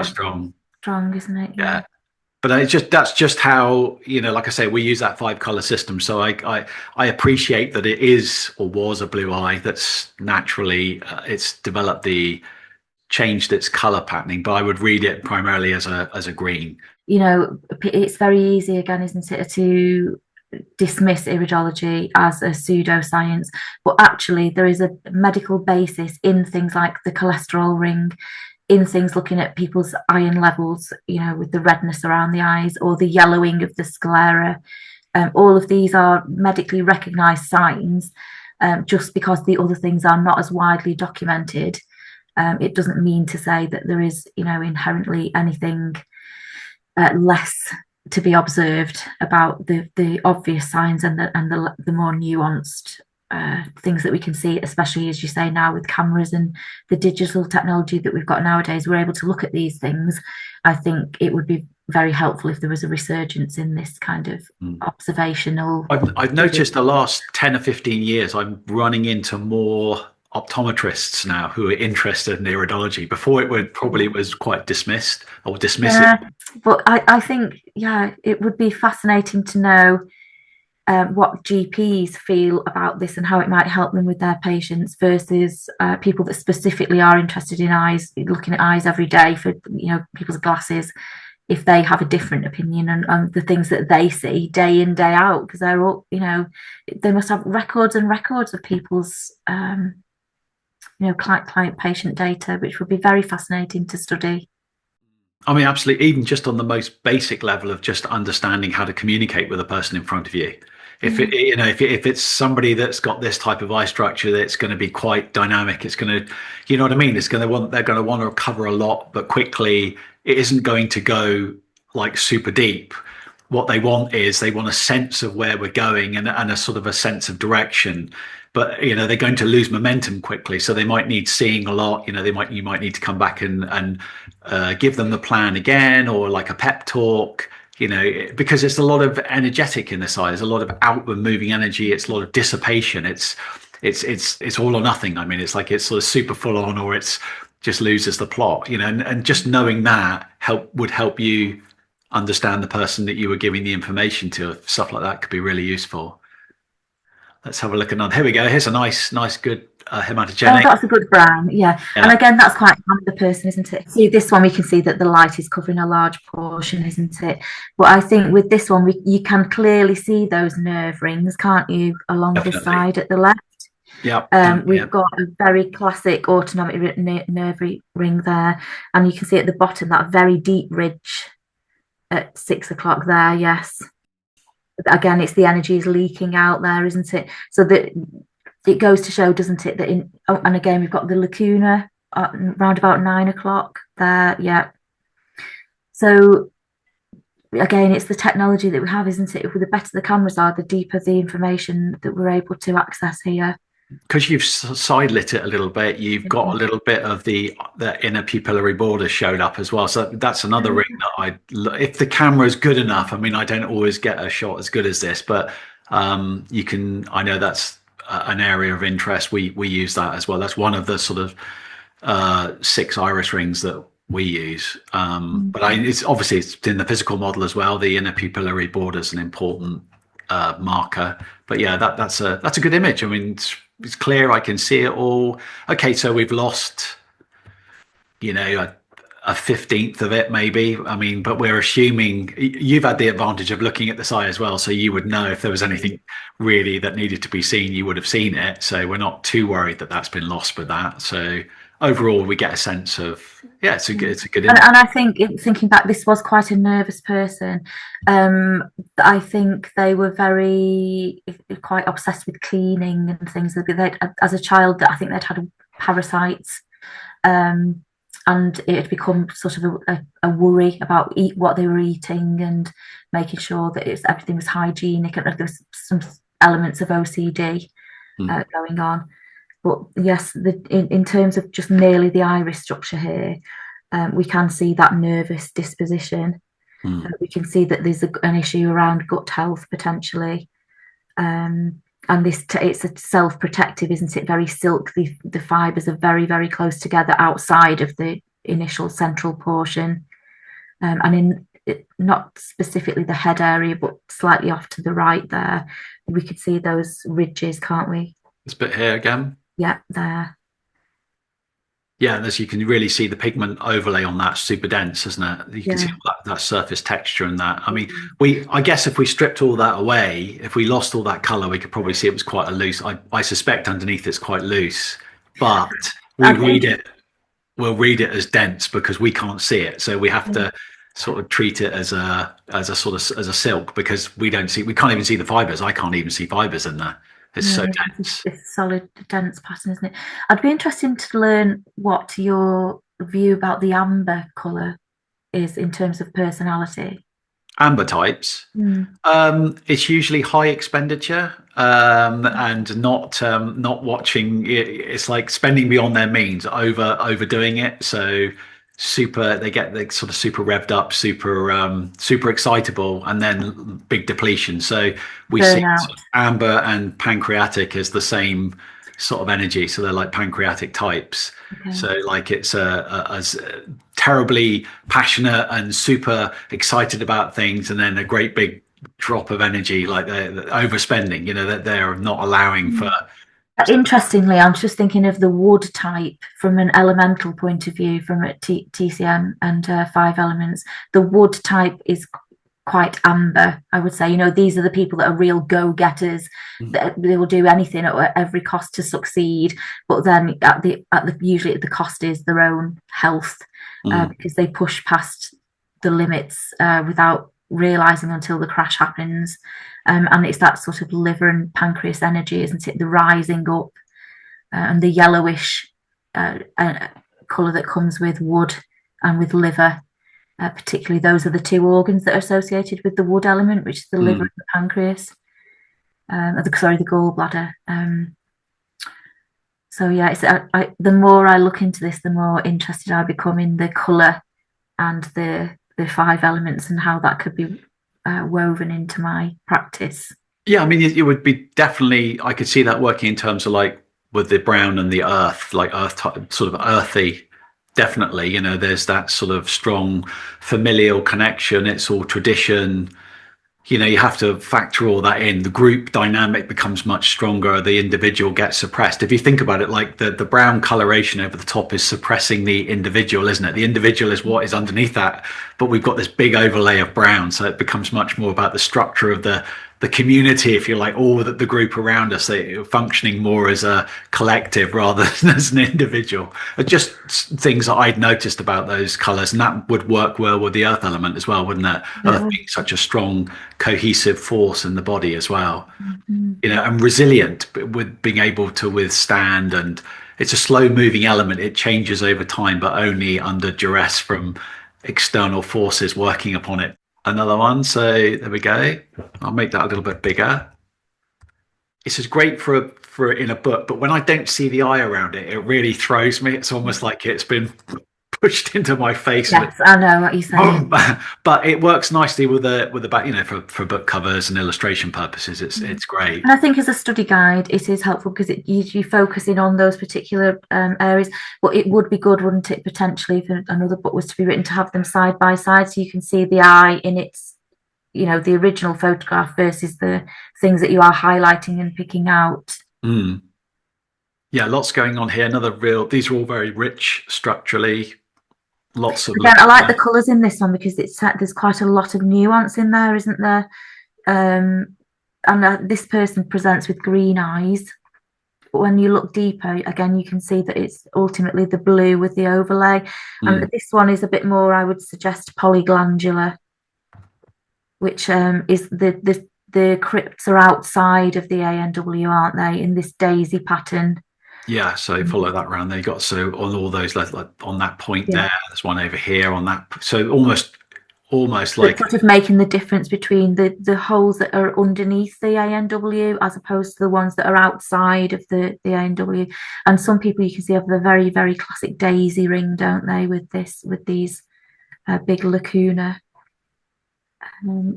strong, isn't it? Yeah. But that's just how, like I say, we use that 5-color system. So I appreciate that it is, or was, a blue eye that's naturally it's developed changed its color patterning, but I would read it primarily as a green. It's very easy again, isn't it, to dismiss iridology as a pseudoscience, but actually there is a medical basis in things like the cholesterol ring, in things looking at people's iron levels, with the redness around the eyes, or the yellowing of the sclera. All of these are medically recognized signs. Just because the other things are not as widely documented, it doesn't mean to say that there is inherently anything less to be observed about the obvious signs and the more nuanced things that we can see, especially, as you say, now with cameras and the digital technology that we've got nowadays. We're able to look at these things. I think it would be very helpful if there was a resurgence in this kind of observational. I've noticed the last 10 or 15 years I'm running into more optometrists now who are interested in iridology. Before it was quite dismissed or dismissive. But I think it would be fascinating to know what GPs feel about this and how it might help them with their patients versus people that specifically are interested in eyes, looking at eyes every day for people's glasses, if they have a different opinion on the things that they see day in, day out, because they're all, they must have records and records of people's client patient data, which would be very fascinating to study. Absolutely. Even just on the most basic level of just understanding how to communicate with a person in front of you. If if it's somebody that's got this type of eye structure, that's going to be quite dynamic. It's going to, they're going to want to cover a lot, but quickly. It isn't going to go like super deep. what they want is they want a sense of where we're going and a sort of a sense of direction. But they're going to lose momentum quickly, so they might need seeing a lot. You might need to come back and give them the plan again, or like a pep talk. Because there's a lot of energetic in this eye. There's a lot of outward moving energy. It's a lot of dissipation. It's all or nothing. I mean, it's like it's sort of super full on, or it's just loses the plot. And just knowing that would help you understand the person that you were giving the information to. Stuff like that could be really useful. Let's have a look at another. Here we go. Here's a nice, good hematogenic. Oh, that's a good brown, yeah. And again, that's quite the person, isn't it? See, this one, we can see that the light is covering a large portion, isn't it? But I think with this one, you can clearly see those nerve rings, can't you, along the side at the left? Yeah. We've got a very classic autonomic nerve ring there, and you can see at the bottom that very deep ridge at 6 o'clock there. Yes. Again, it's the energy is leaking out there, isn't it? So that it goes to show, doesn't it, that and again we've got the lacuna around about 9 o'clock there. Yeah. So again, it's the technology that we have, isn't it? The better the cameras are, the deeper the information that we're able to access here. Because you've side lit it a little bit, you've got a little bit of the inner pupillary border showed up as well. So that's another ring that if the camera is good enough, I mean, I don't always get a shot as good as this, but I know that's an area of interest. We use that as well. That's one of the sort of 6 iris rings that we use. But it's obviously it's in the physical model as well. The inner pupillary border is an important marker. But yeah, that's a good image. I mean, it's clear. I can see it all. Okay, so we've lost, a 15th of it, maybe. I mean, but we're assuming you've had the advantage of looking at this eye as well, so you would know if there was anything really that needed to be seen, you would have seen it. So we're not too worried that that's been lost with that. So overall, we get a sense of it's a good. And I think thinking back, this was quite a nervous person. I think they were quite obsessed with cleaning and things. As a child, I think they'd had parasites, and it had become sort of a worry about what they were eating and making sure that everything was hygienic, and there was some elements of OCD going on. But yes, in terms of just merely the iris structure here, we can see that nervous disposition. We can see that there's an issue around gut health potentially. And it's a self-protective, isn't it? Very silk. The fibres are very, very close together outside of the initial central portion. And not specifically the head area, but slightly off to the right there, we could see those ridges, can't we? This bit here again. Yeah, there. Yeah, and as you can really see the pigment overlay on that, super dense, isn't it? You can see that surface texture and that. I mean, I guess if we stripped all that away, if we lost all that color, we could probably see it was quite a loose. I suspect underneath it's quite loose, but we'll read it as dense because we can't see it. So we have to sort of treat it as a silk, because we can't even see the fibers. I can't even see fibers in there. It's so dense. It's a solid, dense pattern, isn't it? I'd be interested to learn what your view about the amber colour is in terms of personality. Amber types. It's usually high expenditure and not watching. It's like spending beyond their means, overdoing it. So they get sort of super revved up, super excitable, and then big depletion. So we see sort of amber and pancreatic as the same sort of energy. So they're like pancreatic types. So like it's as terribly passionate and super excited about things, and then a great big drop of energy, like they're overspending, that they're not allowing for. Interestingly, I'm just thinking of the wood type from an elemental point of view, from TCM and 5 elements. The wood type is quite amber, I would say. These are the people that are real go-getters. They will do anything at every cost to succeed, but then usually the cost is their own health, because they push past the limits without realizing until the crash happens. And it's that sort of liver and pancreas energy, isn't it? The rising up and the yellowish colour that comes with wood and with liver. particularly those are the two organs that are associated with the wood element, which is the liver and the pancreas, the gallbladder. So yeah, the more I look into this, the more interested I become in the colour and the 5 elements and how that could be woven into my practice. Yeah, I mean, it would be definitely, I could see that working in terms of like with the brown and the earth, like earth type, sort of earthy. Definitely, there's that sort of strong familial connection. It's all tradition. You have to factor all that in. The group dynamic becomes much stronger. The individual gets suppressed. If you think about it, like the brown coloration over the top is suppressing the individual, isn't it? The individual is what is underneath that, but we've got this big overlay of brown. So it becomes much more about the structure of the community, if you like, or the group around us. They're functioning more as a collective rather than as an individual. Just things that I'd noticed about those colors, and that would work well with the earth element as well, wouldn't it? Earth being such a strong cohesive force in the body as well, and resilient with being able to withstand. And it's a slow moving element. It changes over time, but only under duress from external forces working upon it. Another one. So there we go. I'll make that a little bit bigger. This is great for in a book, but when I don't see the eye around it, it really throws me. It's almost like it's been pushed into my face. Yes, I know what you're saying. But it works nicely with the back, for book covers and illustration purposes. It's great. And I think as a study guide, it is helpful because you focus in on those particular areas. But it would be good, wouldn't it, potentially, if another book was to be written, to have them side by side so you can see the eye in its, the original photograph versus the things that you are highlighting and picking out. Yeah, lots going on here. These are all very rich structurally. Lots of. Again, I like the colours in this one because there's quite a lot of nuance in there, isn't there? And this person presents with green eyes, but when you look deeper, again, you can see that it's ultimately the blue with the overlay. And this one is a bit more, I would suggest, polyglandular, which is the crypts are outside of the ANW, aren't they, in this daisy pattern? Yeah, so follow that around there. You got on all those, like on that point there. There's one over here on that. So almost like sort of making the difference between the holes that are underneath the ANW as opposed to the ones that are outside of the ANW. And some people, you can see, have a very, very classic daisy ring, don't they, with these big lacuna.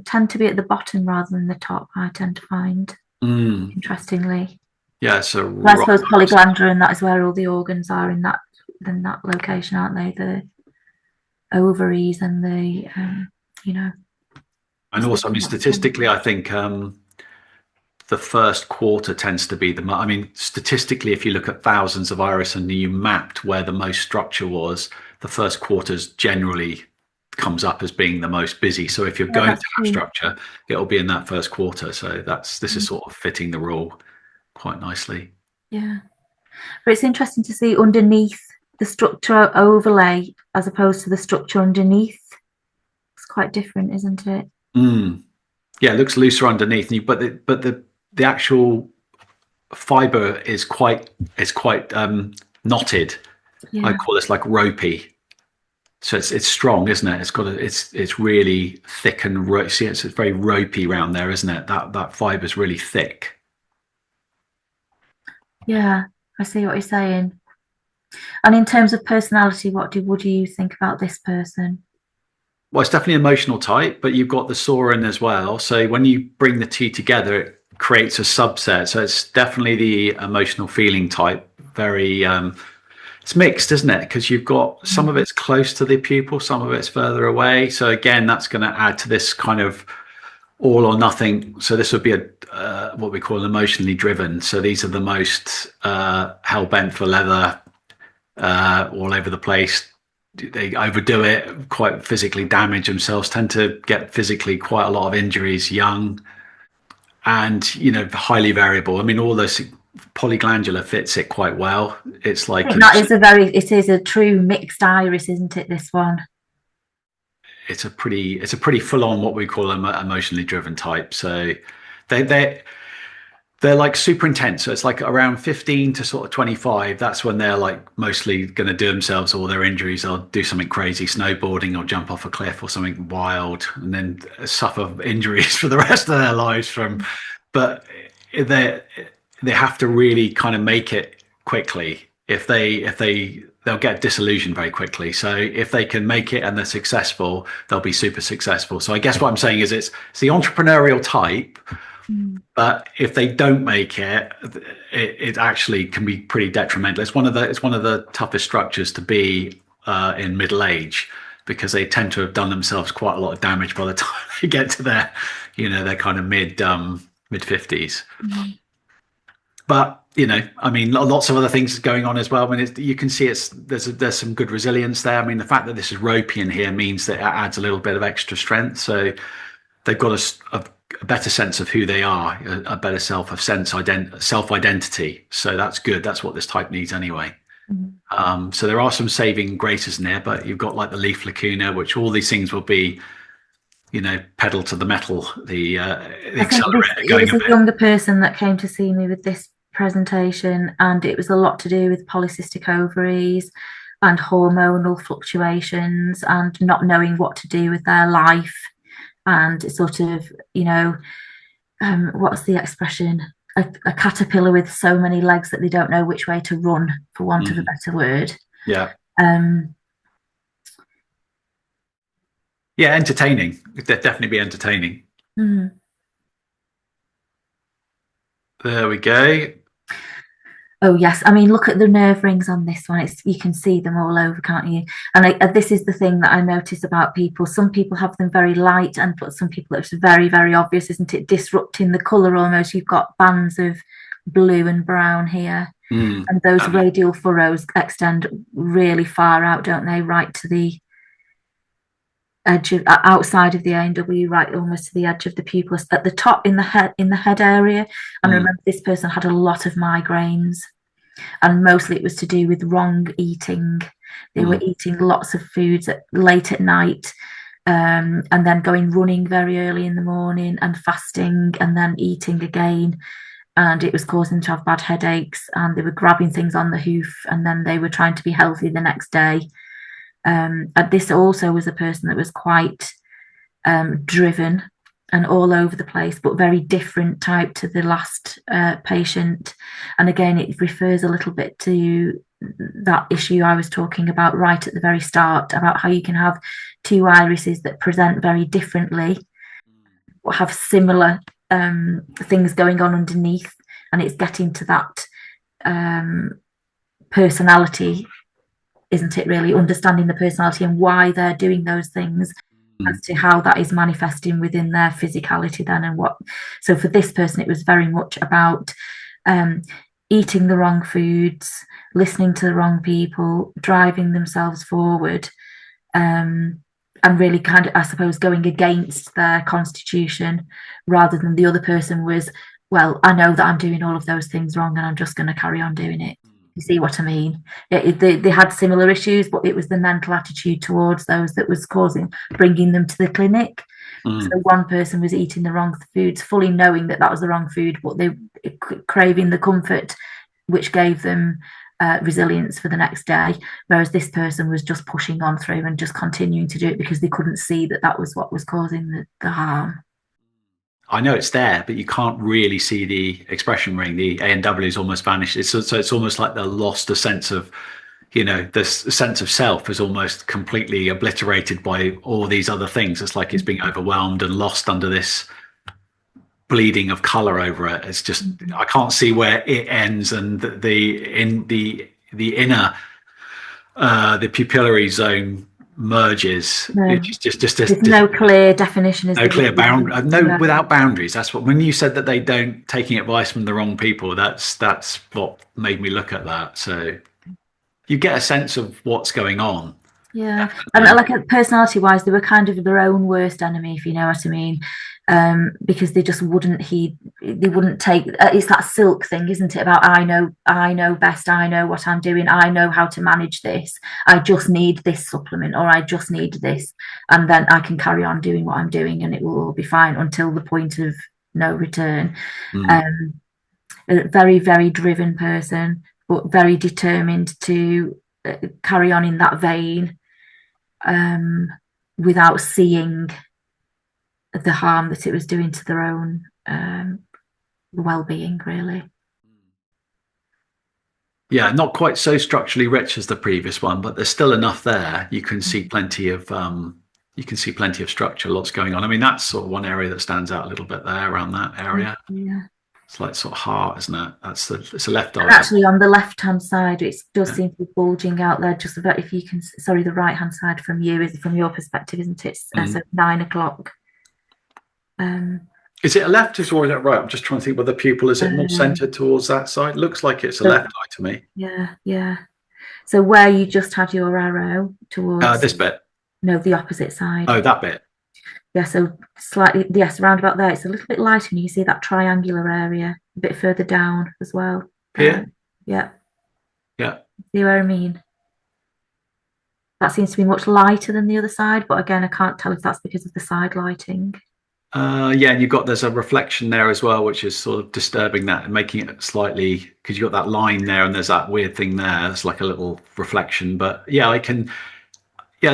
Tend to be at the bottom rather than the top, I tend to find, interestingly. Yeah, so I suppose polyglandular, and that is where all the organs are in that location, aren't they? The ovaries and the And also, I mean, statistically, I think the first quarter tends to be statistically, if you look at thousands of iris and you mapped where the most structure was, the first quarters generally comes up as being the most busy. So if you're going to have structure, it'll be in that first quarter. So this is sort of fitting the rule quite nicely. Yeah, but it's interesting to see underneath the structure overlay as opposed to the structure underneath. It's quite different, isn't it? Yeah, it looks looser underneath, but the actual fiber is quite knotted. I call this like ropey. So it's strong, isn't it? It's really thick and see, it's very ropey around there, isn't it? That fiber's really thick. Yeah, I see what you're saying. And in terms of personality, what do you think about this person? Well, it's definitely emotional type, but you've got the Soren as well. So when you bring the two together, it creates a subset. So it's definitely the emotional feeling type. Very, it's mixed, isn't it? Because you've got some of it's close to the pupil, some of it's further away. So again, that's going to add to this kind of all or nothing. So this would be what we call emotionally driven. So these are the most hell bent for leather, all over the place. They overdo it, quite physically damage themselves, tend to get physically quite a lot of injuries young, and highly variable. I mean, all those polyglandular fits it quite well. It's like it is a true mixed iris, isn't it, this one? It's a pretty full on what we call emotionally driven type. So they They're like super intense. So it's like around 15 to sort of 25. That's when they're like mostly going to do themselves all their injuries or do something crazy, snowboarding or jump off a cliff or something wild, and then suffer injuries for the rest of their lives from. But they they have to really kind of make it quickly. They'll get disillusioned very quickly. So if they can make it and they're successful, they'll be super successful. So I guess what I'm saying is it's the entrepreneurial type, but if they don't make it, it actually can be pretty detrimental. It's one of the toughest structures to be in middle age, because they tend to have done themselves quite a lot of damage by the time they get to their, their kind of mid 50s. But I mean, lots of other things going on as well. I mean, you can see there's some good resilience there. I mean, the fact that this is ropey in here means that it adds a little bit of extra strength. So they've got a better sense of who they are, a better self identity. So that's good. That's what this type needs anyway. So there are some saving graces in there, but you've got like the leaf lacuna, which all these things will be, pedal to the metal, the accelerator going. It was a younger person that came to see me with this presentation, and it was a lot to do with polycystic ovaries and hormonal fluctuations and not knowing what to do with their life, and sort of, what's the expression? A caterpillar with so many legs that they don't know which way to run, for want of a better word. Yeah. Yeah, entertaining. It'd definitely be entertaining. There we go. Oh yes, I mean, look at the nerve rings on this one. You can see them all over, can't you? And this is the thing that I notice about people. Some people have them very light, and for some people it's very, very obvious, isn't it? Disrupting the colour almost. You've got bands of blue and brown here, and those radial furrows extend really far out, don't they? Right to the edge of outside of the A&W, right almost to the edge of the pupil at the top in the head area. And I remember this person had a lot of migraines, and mostly it was to do with wrong eating. They were eating lots of foods late at night, and then going running very early in the morning and fasting and then eating again, and it was causing them to have bad headaches, and they were grabbing things on the hoof, and then they were trying to be healthy the next day. And this also was a person that was quite driven and all over the place, but very different type to the last patient. And again, it refers a little bit to that issue I was talking about right at the very start, about how you can have two irises that present very differently, but have similar things going on underneath. And it's getting to that personality, isn't it, really? Understanding the personality and why they're doing those things, as to how that is manifesting within their physicality then. And what, so for this person, it was very much about eating the wrong foods, listening to the wrong people, driving themselves forward, and really kind of, I suppose, going against their constitution, rather than the other person was, well, I know that I'm doing all of those things wrong and I'm just going to carry on doing it. You see what I mean? They had similar issues, but it was the mental attitude towards those that was bringing them to the clinic. So one person was eating the wrong foods, fully knowing that was the wrong food, but they craving the comfort, which gave them resilience for the next day. Whereas this person was just pushing on through and just continuing to do it because they couldn't see that was what was causing the harm. I know it's there, but you can't really see the expression ring. The A&W is almost vanished. So it's almost like they lost a sense of, the sense of self is almost completely obliterated by all these other things. It's like it's being overwhelmed and lost under this bleeding of color over it. It's just, I can't see where it ends, and the inner, the pupillary zone merges. No. It's just There's no clear definition. No clear boundary. No, without boundaries. That's what, when you said that they don't, taking advice from the wrong people, that's what made me look at that. So you get a sense of what's going on. Yeah, and like personality wise, they were kind of their own worst enemy, if you know what I mean, because they just wouldn't they wouldn't take. It's that silk thing, isn't it? About I know best. I know what I'm doing. I know how to manage this. I just need this supplement, or I just need this, and then I can carry on doing what I'm doing, and it will all be fine until the point of no return. a very, very driven person, but very determined to carry on in that vein, without seeing the harm that it was doing to their own well-being, really. Yeah, not quite so structurally rich as the previous one, but there's still enough there. You can see plenty of structure, lots going on. I mean, that's sort of one area that stands out a little bit there around that area. Yeah. It's like sort of heart, isn't it? It's a left eye. Actually, on the left-hand side, it does Yeah. seem to be bulging out there. Just about, if you can, sorry, the right-hand side from you is from your perspective, isn't it? So 9 o'clock. Is it a left or is it right? I'm just trying to think whether the pupil is it more centered towards that side. Looks like it's a left eye to me. Yeah, yeah. So where you just had your arrow towards This bit. No, the opposite side. Oh, that bit. Yeah, so slightly, yes, around about there. It's a little bit lighter, and you can see that triangular area a bit further down as well. Here? Yeah. Yeah. See what I mean? That seems to be much lighter than the other side, but again, I can't tell if that's because of the side lighting. Yeah, and there's a reflection there as well, which is sort of disturbing that and making it slightly, because you've got that line there and there's that weird thing there. It's like a little reflection, but yeah,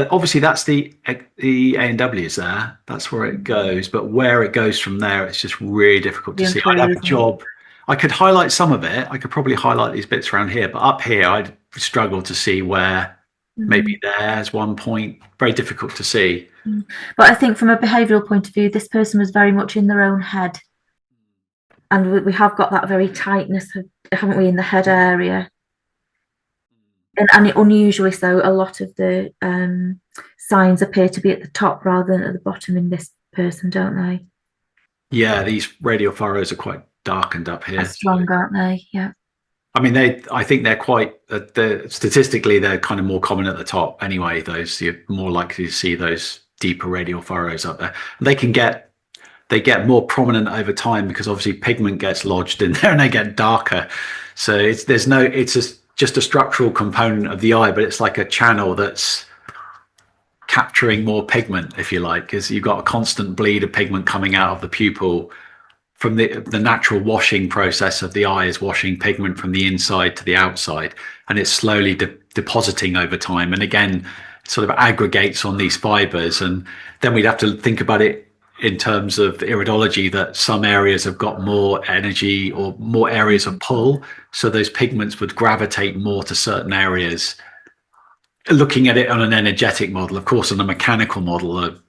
obviously that's the A&Ws there. That's where it goes, but where it goes from there, it's just really difficult to see. I'd have a job. I could highlight some of it. I could probably highlight these bits around here, but up here, I'd struggle to see where. Maybe there's one point, very difficult to see. But I think from a behavioural point of view, this person was very much in their own head. And we have got that very tightness, haven't we, in the head area. And unusually so, a lot of the signs appear to be at the top rather than at the bottom in this person, don't they? Yeah, these radial furrows are quite darkened up here. They're strong, aren't they? Yeah. I mean, I think they're quite. Statistically, they're kind of more common at the top anyway. Those you're more likely to see those deeper radial furrows up there. They get more prominent over time because obviously pigment gets lodged in there and they get darker. So it's just a structural component of the eye, but it's like a channel that's capturing more pigment, if you like, because you've got a constant bleed of pigment coming out of the pupil. From the natural washing process of the eye is washing pigment from the inside to the outside, and it's slowly depositing over time, and again sort of aggregates on these fibers. And then we'd have to think about it in terms of iridology, that some areas have got more energy or more areas of pull, so those pigments would gravitate more to certain areas. Looking at it on an energetic model, of course, on a mechanical model,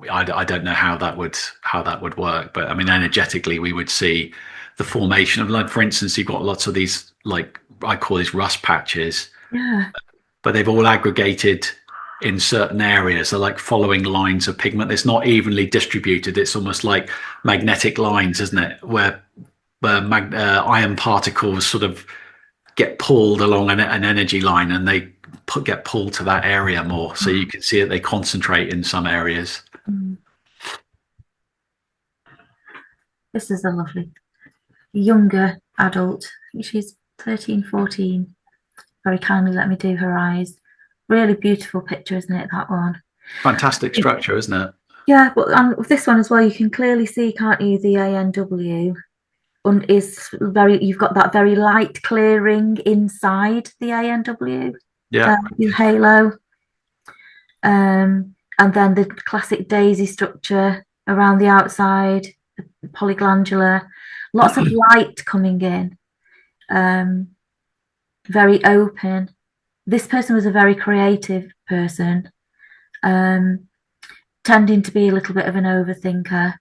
I don't know how that would work, but I mean, energetically, we would see the formation of, like, for instance, you've got lots of these, like I call these rust patches, but they've all aggregated in certain areas. They're like following lines of pigment. It's not evenly distributed. It's almost like magnetic lines, isn't it? Where iron particles sort of get pulled along an energy line, and they get pulled to that area more. So you can see that they concentrate in some areas. This is a lovely younger adult. I think she's 13, 14. Very kindly let me do her eyes. Really beautiful picture, isn't it, that one? Fantastic structure, isn't it? Yeah, but with this one as well, you can clearly see, can't you, the ANW is very, you've got that very light clearing inside the ANW. Yeah. The halo. And then the classic daisy structure around the outside, the polyglandular, lots of light coming in, very open. This person was a very creative person, tending to be a little bit of an overthinker,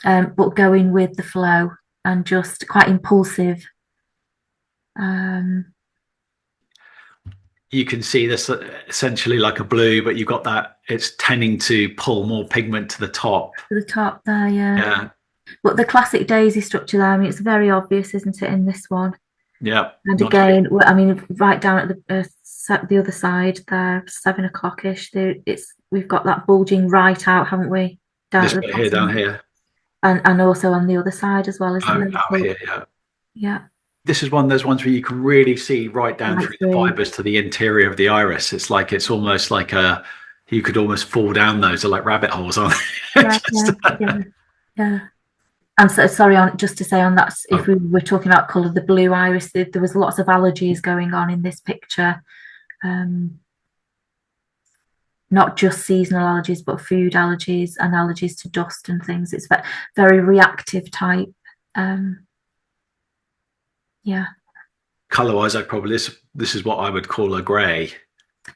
but going with the flow and just quite impulsive. You can see this essentially like a blue, but you've got that, it's tending to pull more pigment to the top. To the top there, yeah. But the classic daisy structure there, I mean, it's very obvious, isn't it, in this one? Yeah. And again, I mean, right down at the other side there, 7 o'clock-ish, we've got that bulging right out, haven't we? Down here. And also on the other side as well, isn't it? Out here, yeah. Yeah. This is one of those ones where you can really see right down through the fibers to the interior of the iris. It's almost like you could almost fall down those. They're like rabbit holes, aren't they? Yeah. And so, sorry, just to say on that, if we were talking about colour, the blue iris, there was lots of allergies going on in this picture. Not just seasonal allergies, but food allergies and allergies to dust and things. It's very reactive type. Yeah. Colour-wise, this is what I would call a grey.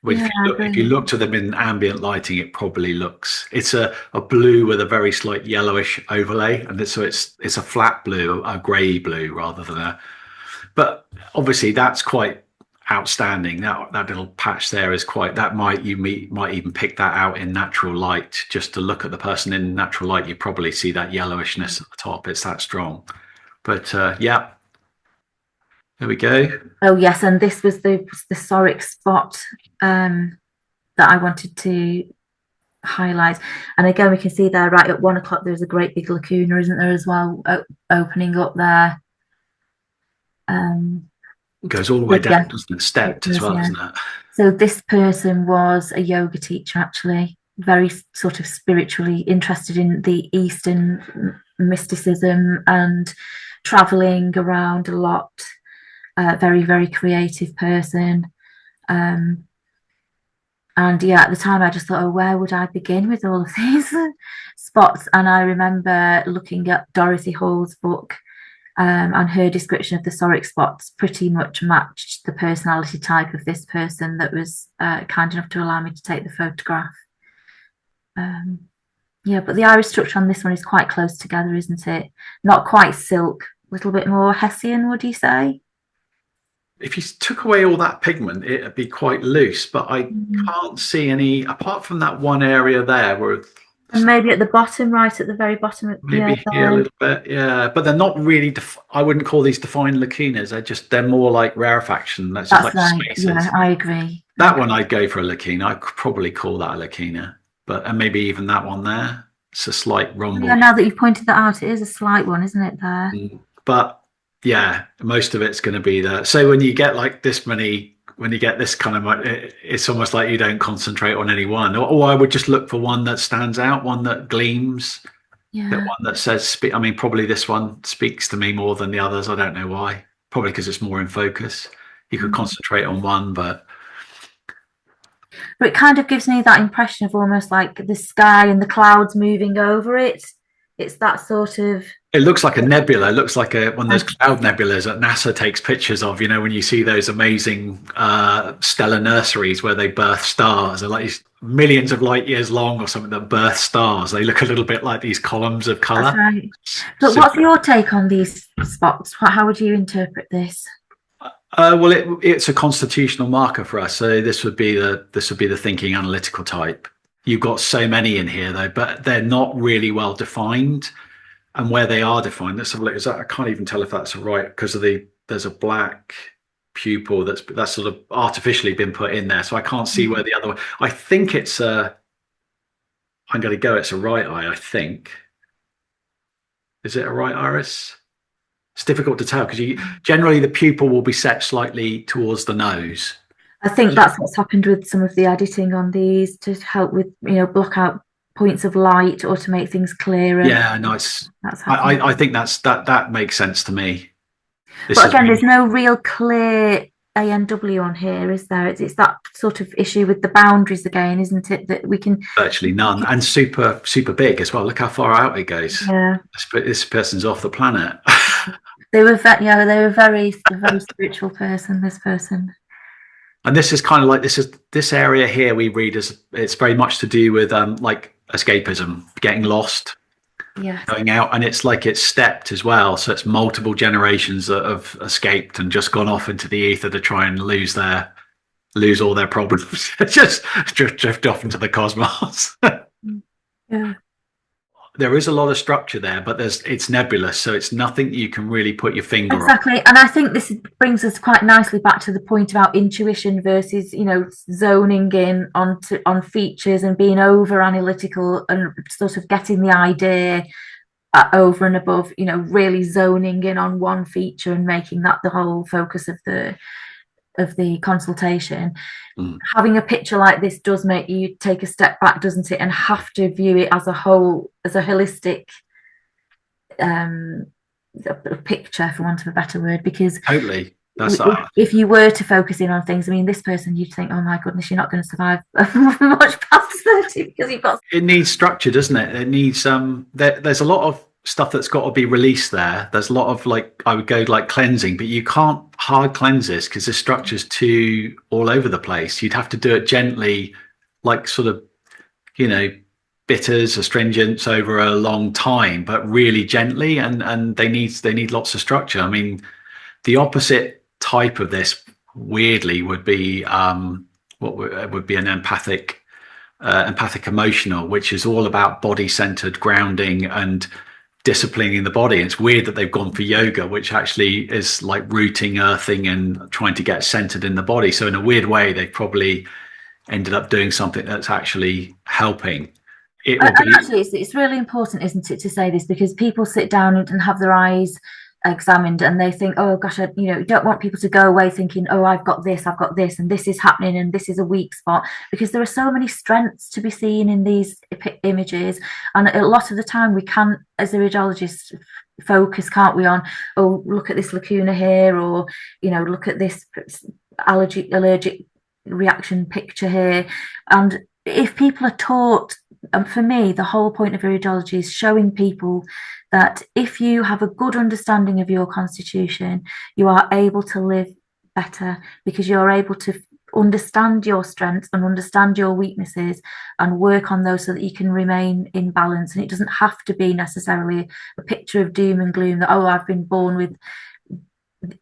If you look to them in ambient lighting, it probably looks, it's a blue with a very slight yellowish overlay, and so it's a flat blue, a grey blue rather than a. But obviously, that's quite outstanding. That little patch there is quite. That might even pick that out in natural light. Just to look at the person in natural light, you probably see that yellowishness at the top. It's that strong. But yeah. There we go. Oh yes, and this was the psoric spot that I wanted to highlight. And again, we can see there right at 1 o'clock there's a great big lacuna, isn't there, as well, opening up there. It goes all the way down, doesn't it? Stepped as well, isn't it? So this person was a yoga teacher, actually, very sort of spiritually interested in the Eastern mysticism and traveling around a lot. Very, very creative person. And yeah, at the time I just thought, oh, where would I begin with all of these spots? And I remember looking at Dorothy Hall's book, and her description of the psoric spots pretty much matched the personality type of this person that was kind enough to allow me to take the photograph. Yeah, but the iris structure on this one is quite close together, isn't it? Not quite silk, a little bit more Hessian, would you say? If you took away all that pigment, it'd be quite loose, but I can't see any, apart from that one area there where. And maybe at the bottom, right at the very bottom. Maybe here a little bit, yeah. But they're not really, I wouldn't call these defined lacunas. They're more like rarefaction. That's just like spaces. Yeah, I agree. That one I'd go for a lacuna. I could probably call that a lacuna. And maybe even that one there. It's a slight rumble. Yeah, now that you've pointed that out, it is a slight one, isn't it, there? But yeah, most of it's going to be there. So when you get like this many, when you get this kind of, it's almost like you don't concentrate on any one. Or I would just look for one that stands out, one that gleams, that one that says, I mean, probably this one speaks to me more than the others. I don't know why. Probably because it's more in focus. You could concentrate on one, but it kind of gives me that impression of almost like the sky and the clouds moving over it. It's that sort of. It looks like a nebula. It looks like one of those cloud nebulas that NASA takes pictures of. You know, when you see those amazing stellar nurseries where they birth stars, they're like millions of light years long or something that birth stars. They look a little bit like these columns of color. That's right. But what's your take on these spots? How would you interpret this? Well, it's a constitutional marker for us. So this would be the thinking analytical type. You've got so many in here though, but they're not really well defined. And where they are defined, let's have a look. I can't even tell if that's right because there's a black pupil that's sort of artificially been put in there. So I can't see where the other one. I think it's I'm going to go. It's a right eye. I think. Is it a right iris? It's difficult to tell because generally the pupil will be set slightly towards the nose. I think that's what's happened with some of the editing on these to help with, block out points of light or to make things clearer. Yeah, nice. I think that makes sense to me. But again, there's no real clear ANW on here, is there? It's that sort of issue with the boundaries again, isn't it? That we can virtually none, and super big as well. Look how far out it goes. Yeah, this person's off the planet. They were very spiritual person. This person. And this is kind of like this area here we read as it's very much to do with like escapism, getting lost, going out, and it's like it's stepped as well. So it's multiple generations that have escaped and just gone off into the ether to try and lose all their problems, just drift off into the cosmos. Yeah. There is a lot of structure there, but it's nebulous, so it's nothing you can really put your finger on. Exactly, and I think this brings us quite nicely back to the point about intuition versus, zoning in on features and being over analytical and sort of getting the idea over and above, really zoning in on one feature and making that the whole focus of the consultation. Having a picture like this does make you take a step back, doesn't it, and have to view it as a whole, as a holistic a picture, for want of a better word, because Totally. That's if you were to focus in on things, I mean, this person, you'd think, oh my goodness, you're not going to survive much past 30 because you've got. it needs structure, doesn't it? It needs there's a lot of stuff that's got to be released there. There's a lot of, like, I would go like cleansing, but you can't hard cleanse this because the structure's too all over the place. You'd have to do it gently, like sort of, you know, bitters, astringents over a long time, but really gently, and they need lots of structure. I mean, the opposite type of this, weirdly, would be what would be an empathic emotional, which is all about body centered grounding and disciplining the body. And it's weird that they've gone for yoga, which actually is like rooting, earthing, and trying to get centered in the body. So in a weird way, they've probably ended up doing something that's actually helping. It will And be. actually, it's really important, isn't it, to say this, because people sit down and have their eyes examined and they think, oh gosh, you don't want people to go away thinking, oh, I've got this, and this is happening, and this is a weak spot, because there are so many strengths to be seen in these images. And a lot of the time we can, as iridologists, focus, can't we, on, oh, look at this lacuna here, or look at this allergic reaction picture here. And if people are taught, and for me, the whole point of iridology is showing people that if you have a good understanding of your constitution, you are able to live better, because you're able to understand your strengths and understand your weaknesses and work on those so that you can remain in balance. And it doesn't have to be necessarily a picture of doom and gloom that, oh, I've been born with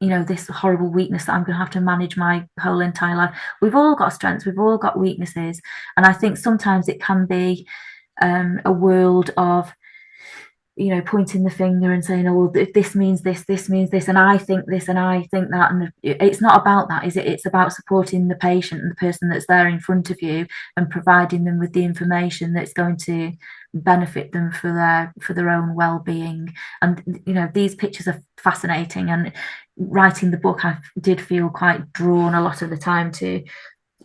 this horrible weakness that I'm going to have to manage my whole entire life. We've all got strengths, we've all got weaknesses, and I think sometimes it can be a world of pointing the finger and saying, oh, well, this means this means this, and I think this and I think that. And it's not about that, is it? It's about supporting the patient and the person that's there in front of you and providing them with the information that's going to benefit them for their own well-being. And these pictures are fascinating, and writing the book, I did feel quite drawn a lot of the time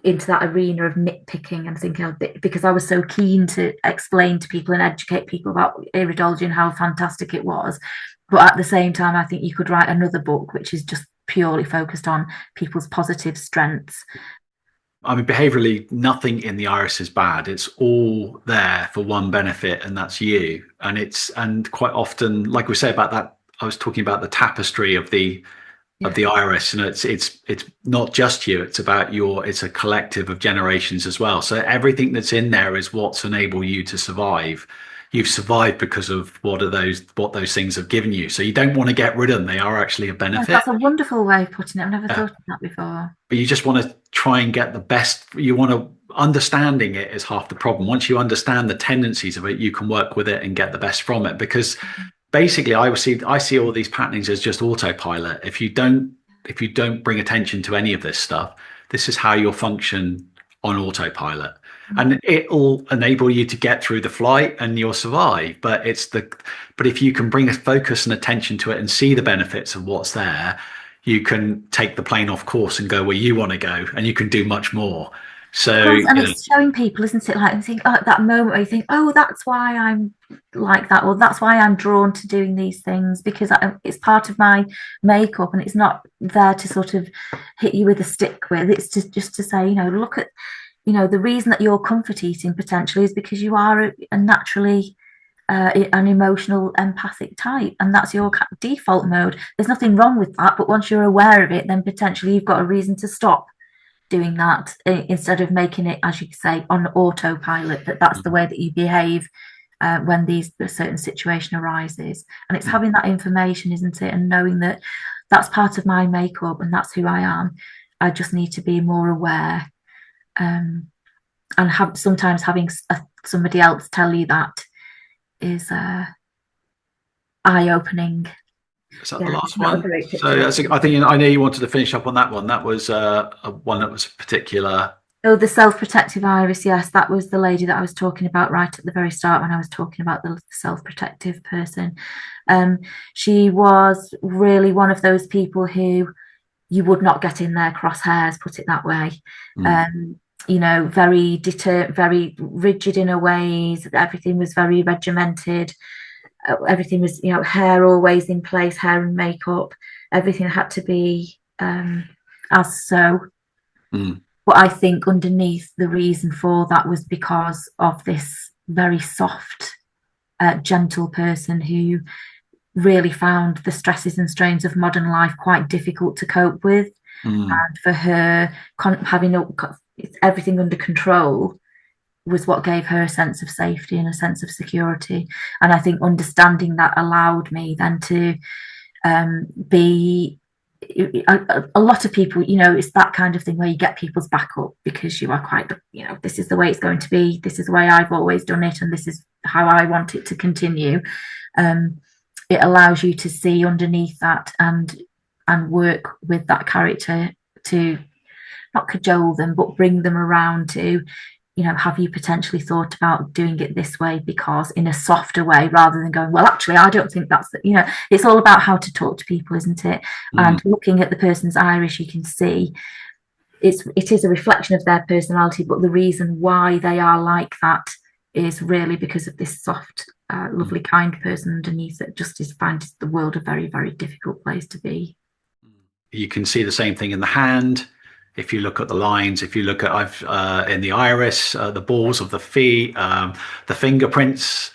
into that arena of nitpicking and thinking, because I was so keen to explain to people and educate people about iridology and how fantastic it was. But at the same time, I think you could write another book which is just purely focused on people's positive strengths. I mean, behaviorally, nothing in the iris is bad. It's all there for one benefit, and that's you. And quite often, like we say about that, I was talking about the tapestry of the iris, and it's not just you, it's about it's a collective of generations as well. So everything that's in there is what's enabled you to survive. You've survived because of what those things have given you. So you don't want to get rid of them. They are actually a benefit. That's a wonderful way of putting it. I've never thought of that before. But you just want to try and get the best. You want to understanding it is half the problem. Once you understand the tendencies of it, you can work with it and get the best from it. Because basically, I see all these patternings as just autopilot. If you don't bring attention to any of this stuff, this is how you'll function on autopilot, and it'll enable you to get through the flight and you'll survive. But if you can bring a focus and attention to it and see the benefits of what's there, you can take the plane off course and go where you want to go, and you can do much more. So, and it's showing people, isn't it? Like, I think at that moment where you think, oh, that's why I'm like that, or that's why I'm drawn to doing these things, because it's part of my makeup, and it's not there to sort of hit you with a stick with. It's just to say, look at, the reason that you're comfort eating potentially is because you are a naturally an emotional empathic type, and that's your default mode. There's nothing wrong with that, but once you're aware of it, then potentially you've got a reason to stop doing that, instead of making it, as you say, on autopilot, that's the way that you behave when a certain situation arises. And it's having that information, isn't it, and knowing that that's part of my makeup and that's who I am. I just need to be more aware, and sometimes having somebody else tell you that is eye-opening. Is that the last one? So I think I know you wanted to finish up on that one. That was one that was particular. Oh, the self-protective iris. Yes, that was the lady that I was talking about right at the very start when I was talking about the self-protective person. She was really one of those people who you would not get in their crosshairs, put it that way. Very very rigid in her ways. Everything was very regimented. everything was, hair always in place, hair and makeup, everything had to be as so. Mm. But I think underneath the reason for that was because of this very soft, gentle person who really found the stresses and strains of modern life quite difficult to cope with. Mm. And for her, having everything under control was what gave her a sense of safety and a sense of security. And I think understanding that allowed me then to be a lot of people, it's that kind of thing where you get people's back up because you are quite, this is the way it's going to be, this is the way I've always done it, and this is how I want it to continue. It allows you to see underneath that and work with that character to not cajole them, but bring them around to, have you potentially thought about doing it this way, because in a softer way, rather than going, well, actually, I don't think that's, it's all about how to talk to people, isn't it? And looking at the person's iris, you can see it is a reflection of their personality, but the reason why they are like that is really because of this soft, lovely, kind person underneath that just finds the world a very, very difficult place to be. You can see the same thing in the hand. If you look at the lines, if you look at in the iris, the balls of the feet, the fingerprints,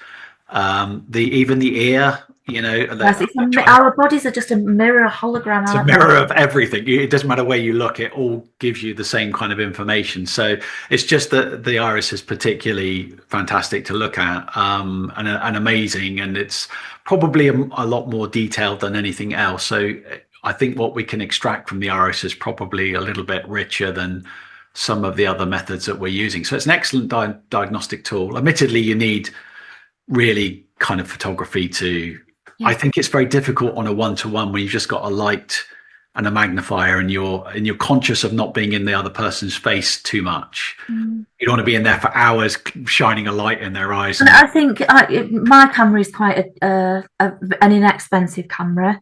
even the ear, Yes, our bodies are just a mirror, a hologram. It's a mirror of everything. It doesn't matter where you look, it all gives you the same kind of information. So it's just that the iris is particularly fantastic to look at, and amazing, and it's probably a lot more detailed than anything else. So I think what we can extract from the iris is probably a little bit richer than some of the other methods that we're using. So it's an excellent diagnostic tool. Admittedly, you need really kind of photography to, I think it's very difficult on a one-to-one when you've just got a light and a magnifier and you're conscious of not being in the other person's face too much. You don't want to be in there for hours shining a light in their eyes. And I think my camera is quite an inexpensive camera.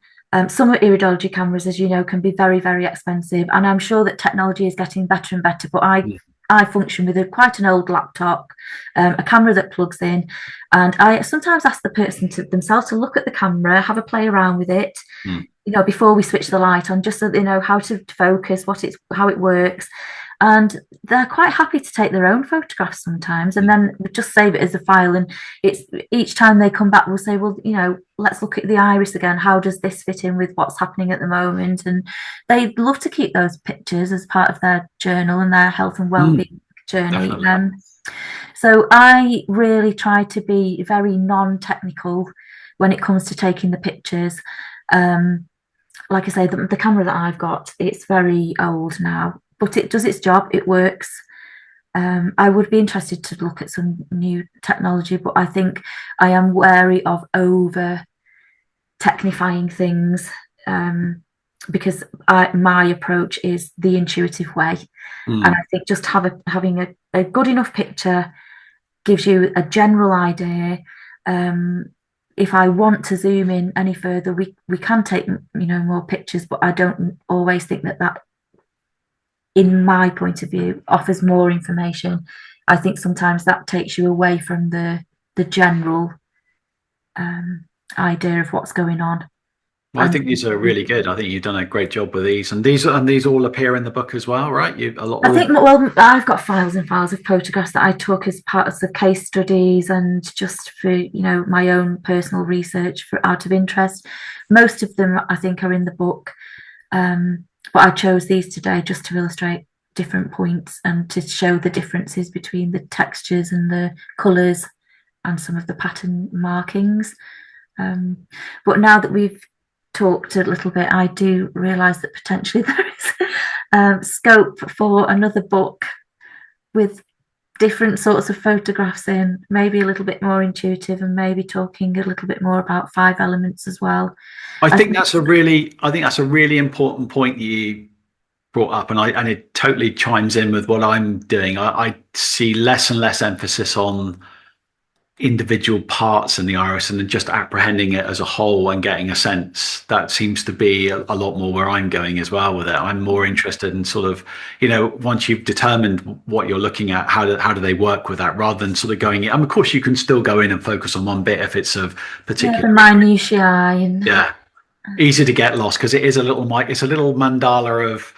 Some iridology cameras, as you know, can be very, very expensive, and I'm sure that technology is getting better and better. But I function with quite an old laptop, a camera that plugs in, and I sometimes ask the person themselves to look at the camera, have a play around with it, before we switch the light on, just so they know how to focus, how it works. And they're quite happy to take their own photographs sometimes, and then just save it as a file. And it's each time they come back, we'll say, well, let's look at the iris again. How does this fit in with what's happening at the moment? And they love to keep those pictures as part of their journal and their health and well-being journey. So I really try to be very non-technical when it comes to taking the pictures. Like I say, the camera that I've got, it's very old now, but it does its job. It works. I would be interested to look at some new technology, but I think I am wary of over technifying things, because my approach is the intuitive way. And I think just having a good enough picture gives you a general idea. If I want to zoom in any further, we can take more pictures, but I don't always think that in my point of view offers more information. I think sometimes that takes you away from the general idea of what's going on. Well, I think these are really good. I think you've done a great job with these, and these all appear in the book as well, right? I think, well, I've got files and files of photographs that I took as part of the case studies and just for my own personal research out of interest. Most of them I think are in the book, but I chose these today just to illustrate different points and to show the differences between the textures and the colours and some of the pattern markings. But now that we've talked a little bit, I do realise that potentially there is scope for another book with different sorts of photographs in, maybe a little bit more intuitive, and maybe talking a little bit more about 5 elements as well. I think that's a really important point you brought up, and it totally chimes in with what I'm doing. I see less and less emphasis on individual parts in the iris and then just apprehending it as a whole and getting a sense. That seems to be a lot more where I'm going as well with it. I'm more interested in sort of, once you've determined what you're looking at, how do they work with that, rather than sort of going in. And of course you can still go in and focus on one bit if it's of particular, the minutiae and easy to get lost, because it's a little mandala of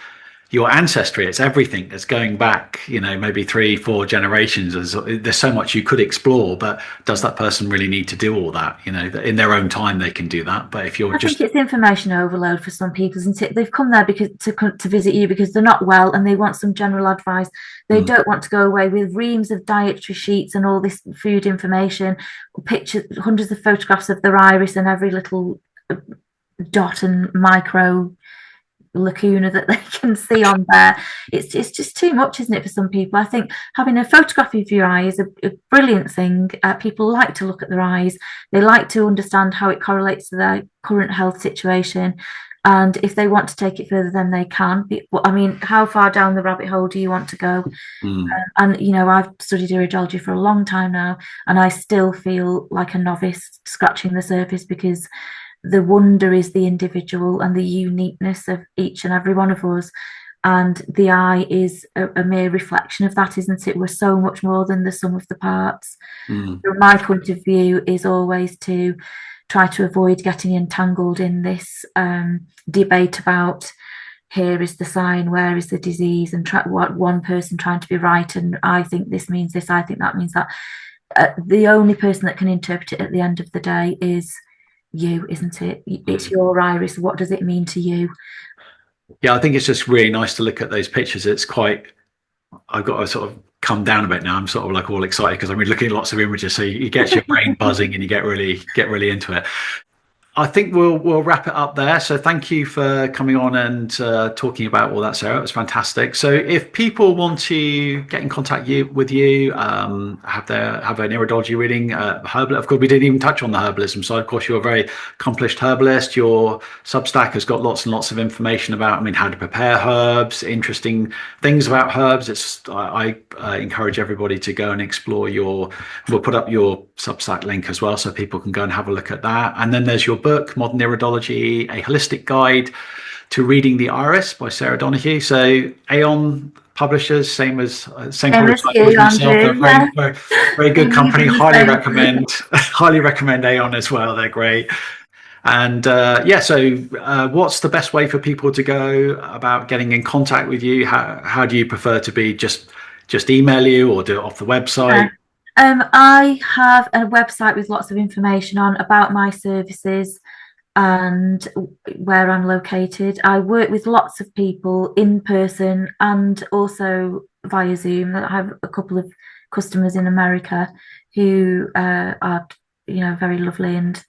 your ancestry. It's everything that's going back, maybe 3-4 generations. There's so much you could explore, but does that person really need to do all that? In their own time they can do that, but if you're I think it's information overload for some people, isn't it? They've come there because to visit you because they're not well and they want some general advice. They don't want to go away with reams of dietary sheets and all this food information, pictures, hundreds of photographs of their iris and every little dot and micro lacuna that they can see on there. It's just too much, isn't it, for some people? I think having a photograph of your eye is a brilliant thing. People like to look at their eyes. They like to understand how it correlates to their current health situation. And if they want to take it further, then they can. I mean, how far down the rabbit hole do you want to go? And, I've studied iridology for a long time now, and I still feel like a novice scratching the surface, because the wonder is the individual and the uniqueness of each and every one of us. And the eye is a mere reflection of that, isn't it? We're so much more than the sum of the parts. So my point of view is always to try to avoid getting entangled in this debate about here is the sign, where is the disease, and what one person trying to be right, and I think this means this, I think that means that. The only person that can interpret it at the end of the day is you, isn't it? It's your iris. What does it mean to you? Yeah, I think it's just really nice to look at those pictures. I've got to sort of come down a bit now. I'm sort of like all excited because I'm looking at lots of images, so you get your brain buzzing and you get really into it. I think we'll wrap it up there. So thank you for coming on and talking about all that, Sarah. It was fantastic. So if people want to get in contact with you, have an iridology reading, herbal. Of course, we didn't even touch on the herbalism side. Of course, you're a very accomplished herbalist. Your Substack has got lots and lots of information about, how to prepare herbs, interesting things about herbs. I encourage everybody to go and explore we'll put up your Substack link as well, so people can go and have a look at that. And then there's your book, Modern Iridology, a holistic guide to reading the iris by Sarah Donoghue. So Aeon Publishers, same as myself. They're very, very good company. Highly recommend Aeon as well. They're great. And so what's the best way for people to go about getting in contact with you? How do you prefer to be? Just email you or do it off the website? I have a website with lots of information on about my services and where I'm located. I work with lots of people in person and also via Zoom. I have a couple of customers in America who are, very lovely and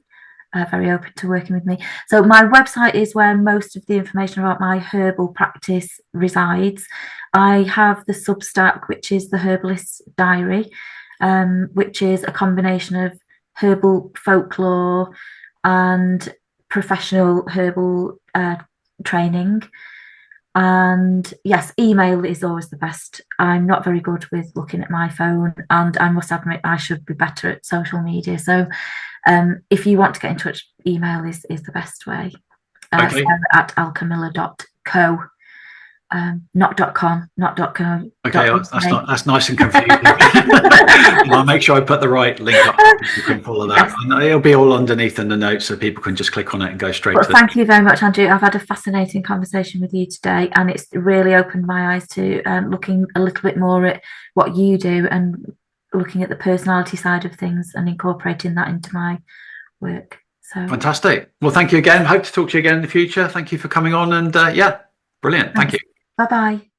very open to working with me. So my website is where most of the information about my herbal practice resides. I have the Substack, which is the Herbalist's Diary, which is a combination of herbal folklore and professional herbal training. And yes, email is always the best. I'm not very good with looking at my phone, and I must admit I should be better at social media. So if you want to get in touch, email is the best way. Okay. Sarah at alchemilla.co. Not .com, not .co. Okay, that's nice and confusing. I'll make sure I put the right link up so you can follow that. Yes. And it'll be all underneath in the notes, so people can just click on it and go straight to it. Thank you very much, Andrew. I've had a fascinating conversation with you today, and it's really opened my eyes to looking a little bit more at what you do and looking at the personality side of things and incorporating that into my work. So fantastic. Well, thank you again. Hope to talk to you again in the future. Thank you for coming on, and brilliant. Thank you. Bye-bye.